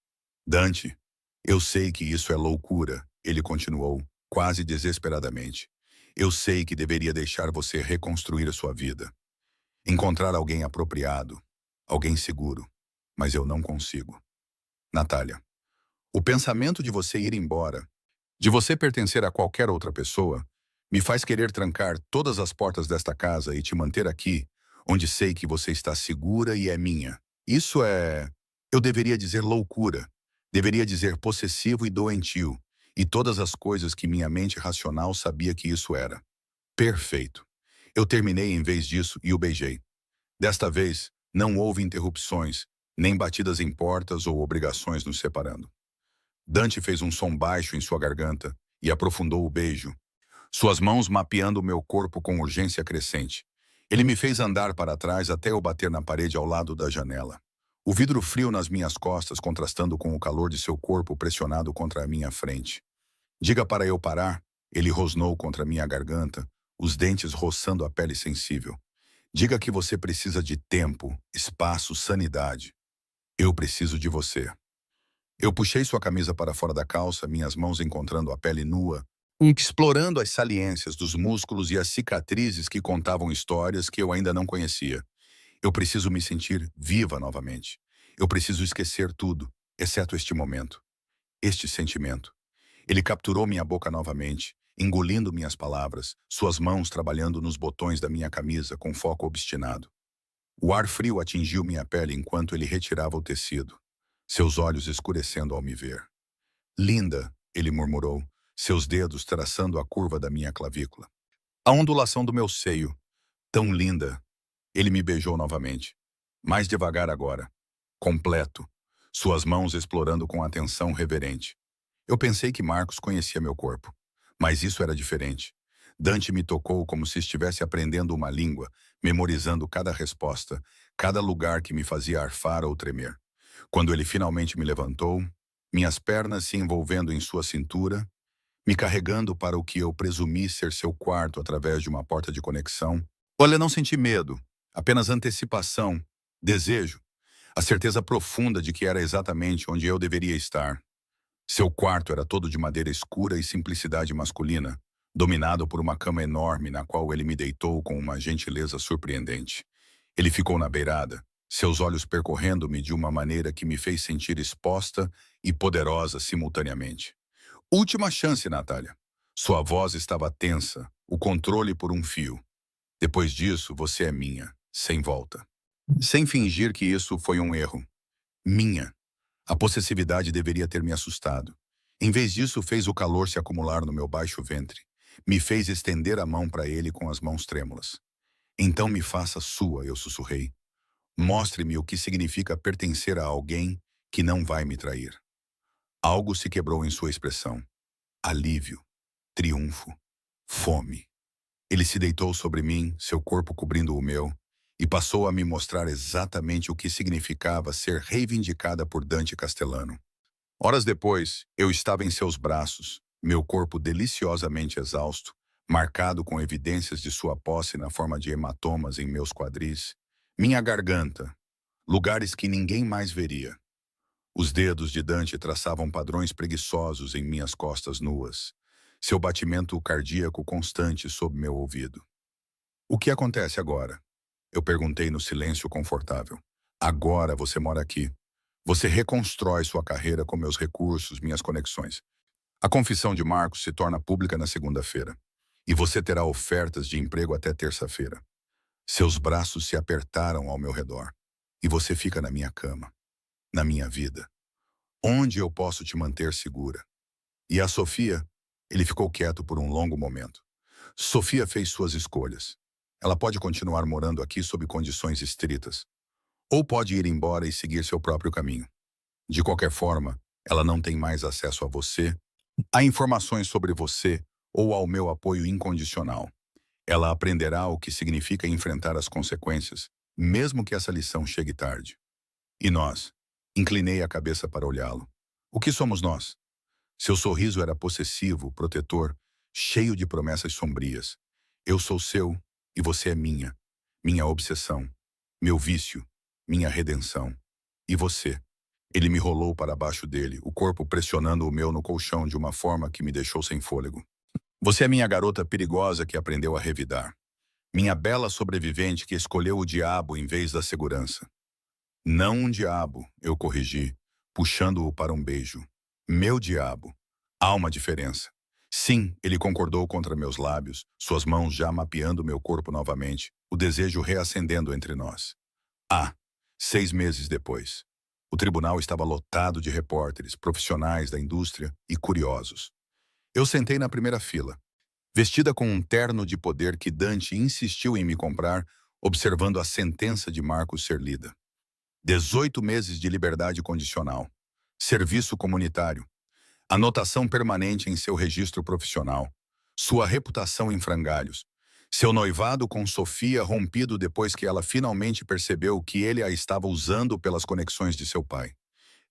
Dante, eu sei que isso é loucura, ele continuou, quase desesperadamente. Eu sei que deveria deixar você reconstruir a sua vida. Encontrar alguém apropriado, alguém seguro. Mas eu não consigo. Natália, o pensamento de você ir embora, de você pertencer a qualquer outra pessoa, me faz querer trancar todas as portas desta casa e te manter aqui, onde sei que você está segura e é minha. Isso é... Eu deveria dizer loucura. Deveria dizer possessivo e doentio. E todas as coisas que minha mente racional sabia que isso era. Perfeito. Eu terminei em vez disso e o beijei. Desta vez, não houve interrupções, nem batidas em portas ou obrigações nos separando. Dante fez um som baixo em sua garganta e aprofundou o beijo, suas mãos mapeando o meu corpo com urgência crescente. Ele me fez andar para trás até eu bater na parede ao lado da janela. O vidro frio nas minhas costas contrastando com o calor de seu corpo pressionado contra a minha frente. Diga para eu parar, ele rosnou contra minha garganta, os dentes roçando a pele sensível. Diga que você precisa de tempo, espaço, sanidade. Eu preciso de você. Eu puxei sua camisa para fora da calça, minhas mãos encontrando a pele nua, explorando as saliências dos músculos e as cicatrizes que contavam histórias que eu ainda não conhecia. Eu preciso me sentir viva novamente. Eu preciso esquecer tudo, exceto este momento, este sentimento. Ele capturou minha boca novamente, engolindo minhas palavras, suas mãos trabalhando nos botões da minha camisa com foco obstinado. O ar frio atingiu minha pele enquanto ele retirava o tecido, seus olhos escurecendo ao me ver. Linda, ele murmurou, seus dedos traçando a curva da minha clavícula. A ondulação do meu seio, tão linda. Ele me beijou novamente. Mais devagar agora, completo, suas mãos explorando com atenção reverente. Eu pensei que Marcos conhecia meu corpo, mas isso era diferente. Dante me tocou como se estivesse aprendendo uma língua, memorizando cada resposta, cada lugar que me fazia arfar ou tremer. Quando ele finalmente me levantou, minhas pernas se envolvendo em sua cintura, me carregando para o que eu presumi ser seu quarto através de uma porta de conexão. Olha, não senti medo, apenas antecipação, desejo, a certeza profunda de que era exatamente onde eu deveria estar. Seu quarto era todo de madeira escura e simplicidade masculina, dominado por uma cama enorme na qual ele me deitou com uma gentileza surpreendente. Ele ficou na beirada, seus olhos percorrendo-me de uma maneira que me fez sentir exposta e poderosa simultaneamente. Última chance, Natália. Sua voz estava tensa, o controle por um fio. Depois disso, você é minha, sem volta. Sem fingir que isso foi um erro. Minha. A possessividade deveria ter me assustado. Em vez disso, fez o calor se acumular no meu baixo ventre. Me fez estender a mão para ele com as mãos trêmulas. Então me faça sua, eu sussurrei. Mostre-me o que significa pertencer a alguém que não vai me trair. Algo se quebrou em sua expressão. Alívio, triunfo, fome. Ele se deitou sobre mim, seu corpo cobrindo o meu, e passou a me mostrar exatamente o que significava ser reivindicada por Dante Castellano. Horas depois, eu estava em seus braços, meu corpo deliciosamente exausto, marcado com evidências de sua posse na forma de hematomas em meus quadris, minha garganta, lugares que ninguém mais veria. Os dedos de Dante traçavam padrões preguiçosos em minhas costas nuas, seu batimento cardíaco constante sob meu ouvido. O que acontece agora? Eu perguntei no silêncio confortável. Agora você mora aqui. Você reconstrói sua carreira com meus recursos, minhas conexões. A confissão de Marcos se torna pública na segunda-feira. E você terá ofertas de emprego até terça-feira. Seus braços se apertaram ao meu redor. E você fica na minha cama. Na minha vida. Onde eu posso te manter segura? E a Sofia? Ele ficou quieto por um longo momento. Sofia fez suas escolhas. Ela pode continuar morando aqui sob condições estritas. Ou pode ir embora e seguir seu próprio caminho. De qualquer forma, ela não tem mais acesso a você, a informações sobre você ou ao meu apoio incondicional. Ela aprenderá o que significa enfrentar as consequências, mesmo que essa lição chegue tarde. E nós? Inclinei a cabeça para olhá-lo. O que somos nós? Seu sorriso era possessivo, protetor, cheio de promessas sombrias. Eu sou seu e você é minha. Minha obsessão. Meu vício. Minha redenção. E você? Ele me rolou para baixo dele, o corpo pressionando o meu no colchão de uma forma que me deixou sem fôlego. Você é minha garota perigosa que aprendeu a revidar. Minha bela sobrevivente que escolheu o diabo em vez da segurança. Não um diabo, eu corrigi, puxando-o para um beijo. Meu diabo. Há uma diferença. Sim, ele concordou contra meus lábios, suas mãos já mapeando meu corpo novamente, o desejo reacendendo entre nós. 6 meses depois. O tribunal estava lotado de repórteres, profissionais da indústria e curiosos. Eu sentei na primeira fila, vestida com um terno de poder que Dante insistiu em me comprar, observando a sentença de Marcos ser lida. 18 meses de liberdade condicional. Serviço comunitário. Anotação permanente em seu registro profissional. Sua reputação em frangalhos. Seu noivado com Sofia rompido depois que ela finalmente percebeu que ele a estava usando pelas conexões de seu pai.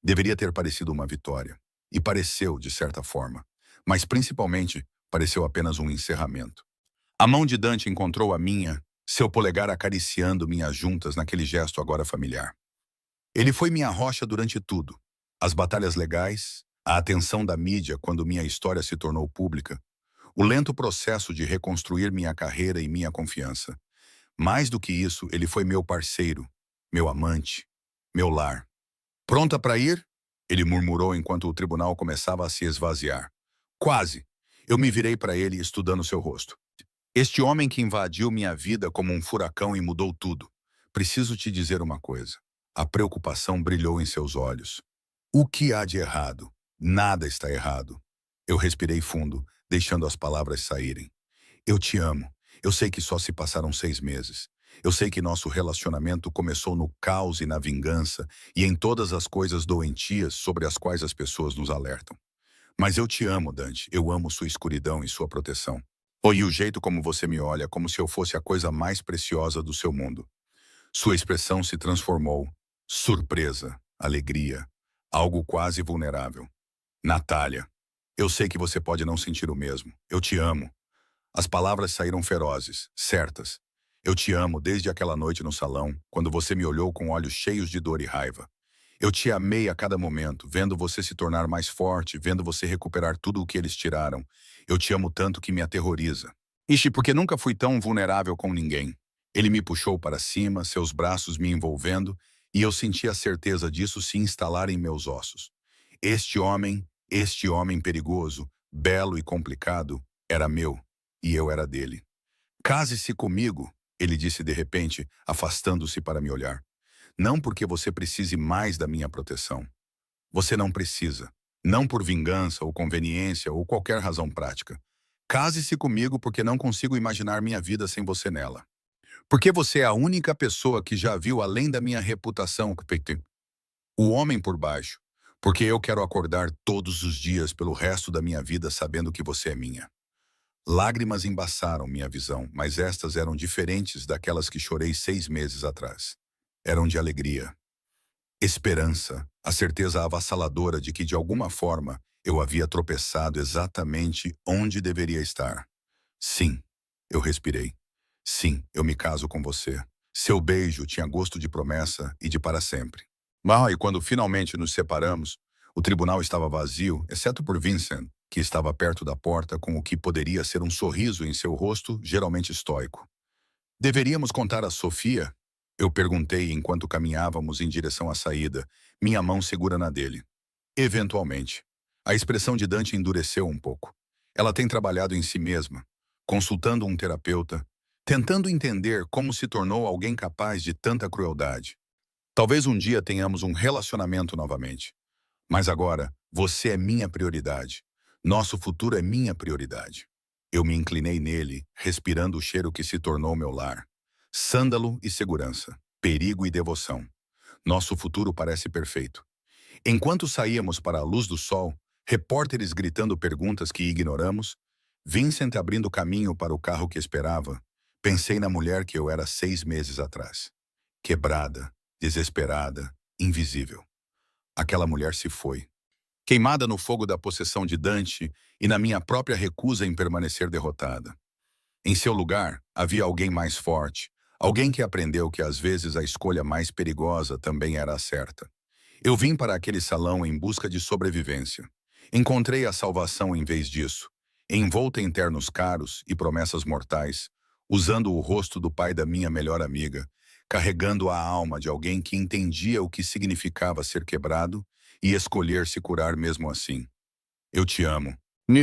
Deveria ter parecido uma vitória. E pareceu, de certa forma. Mas principalmente, pareceu apenas um encerramento. A mão de Dante encontrou a minha, seu polegar acariciando minhas juntas naquele gesto agora familiar. Ele foi minha rocha durante tudo. As batalhas legais, a atenção da mídia quando minha história se tornou pública, O lento processo de reconstruir minha carreira e minha confiança. Mais do que isso, ele foi meu parceiro, meu amante, meu lar. Pronta para ir? Ele murmurou enquanto o tribunal começava a se esvaziar. Quase. Eu me virei para ele, estudando seu rosto. Este homem que invadiu minha vida como um furacão e mudou tudo. Preciso te dizer uma coisa. A preocupação brilhou em seus olhos. O que há de errado? Nada está errado. Eu respirei fundo, deixando as palavras saírem. Eu te amo. Eu sei que só se passaram 6 meses. Eu sei que nosso relacionamento começou no caos e na vingança e em todas as coisas doentias sobre as quais as pessoas nos alertam. Mas eu te amo, Dante. Eu amo sua escuridão e sua proteção. E o jeito como você me olha, como se eu fosse a coisa mais preciosa do seu mundo. Sua expressão se transformou. Surpresa, alegria, algo quase vulnerável. Natália, eu sei que você pode não sentir o mesmo. Eu te amo. As palavras saíram ferozes, certas. Eu te amo desde aquela noite no salão, quando você me olhou com olhos cheios de dor e raiva. Eu te amei a cada momento, vendo você se tornar mais forte, vendo você recuperar tudo o que eles tiraram. Eu te amo tanto que me aterroriza. Ixi, porque nunca fui tão vulnerável com ninguém. Ele me puxou para cima, seus braços me envolvendo, e eu senti a certeza disso se instalar em meus ossos. Este homem perigoso, belo e complicado, era meu, e eu era dele. Case-se comigo, ele disse de repente, afastando-se para me olhar. Não porque você precise mais da minha proteção. Você não precisa. Não por vingança ou conveniência ou qualquer razão prática. Case-se comigo porque não consigo imaginar minha vida sem você nela. Porque você é a única pessoa que já viu além da minha reputação, o homem por baixo. Porque eu quero acordar todos os dias pelo resto da minha vida sabendo que você é minha. Lágrimas embaçaram minha visão, mas estas eram diferentes daquelas que chorei 6 meses atrás. Eram de alegria, esperança, a certeza avassaladora de que, de alguma forma, eu havia tropeçado exatamente onde deveria estar. Sim, eu respirei. Sim, eu me caso com você. Seu beijo tinha gosto de promessa e de para sempre. E quando finalmente nos separamos, o tribunal estava vazio, exceto por Vincent, que estava perto da porta com o que poderia ser um sorriso em seu rosto, geralmente estoico. Deveríamos contar a Sofia? Eu perguntei enquanto caminhávamos em direção à saída, minha mão segura na dele. Eventualmente. A expressão de Dante endureceu um pouco. Ela tem trabalhado em si mesma, consultando um terapeuta, tentando entender como se tornou alguém capaz de tanta crueldade. Talvez um dia tenhamos um relacionamento novamente. Mas agora, você é minha prioridade. Nosso futuro é minha prioridade. Eu me inclinei nele, respirando o cheiro que se tornou meu lar. Sândalo e segurança, perigo e devoção. Nosso futuro parece perfeito. Enquanto saíamos para a luz do sol, repórteres gritando perguntas que ignoramos, Vincent abrindo caminho para o carro que esperava, pensei na mulher que eu era 6 meses atrás. Quebrada, desesperada, invisível. Aquela mulher se foi. Queimada no fogo da possessão de Dante e na minha própria recusa em permanecer derrotada. Em seu lugar, havia alguém mais forte, alguém que aprendeu que às vezes a escolha mais perigosa também era a certa. Eu vim para aquele salão em busca de sobrevivência. Encontrei a salvação em vez disso, envolta em ternos caros e promessas mortais, usando o rosto do pai da minha melhor amiga, carregando a alma de alguém que entendia o que significava ser quebrado e escolher se curar mesmo assim. Eu te amo.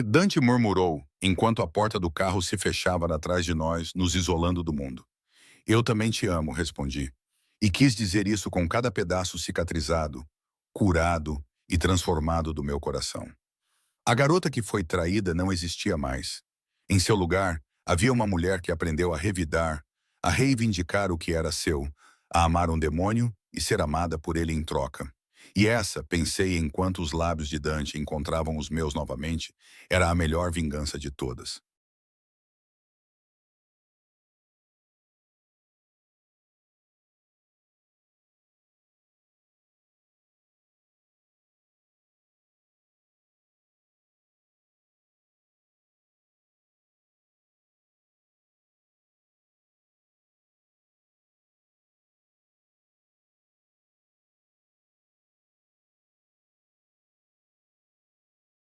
Dante murmurou, enquanto a porta do carro se fechava atrás de nós, nos isolando do mundo. Eu também te amo, respondi. E quis dizer isso com cada pedaço cicatrizado, curado e transformado do meu coração. A garota que foi traída não existia mais. Em seu lugar, havia uma mulher que aprendeu a revidar, a reivindicar o que era seu, a amar um demônio e ser amada por ele em troca. E essa, pensei enquanto os lábios de Dante encontravam os meus novamente, era a melhor vingança de todas.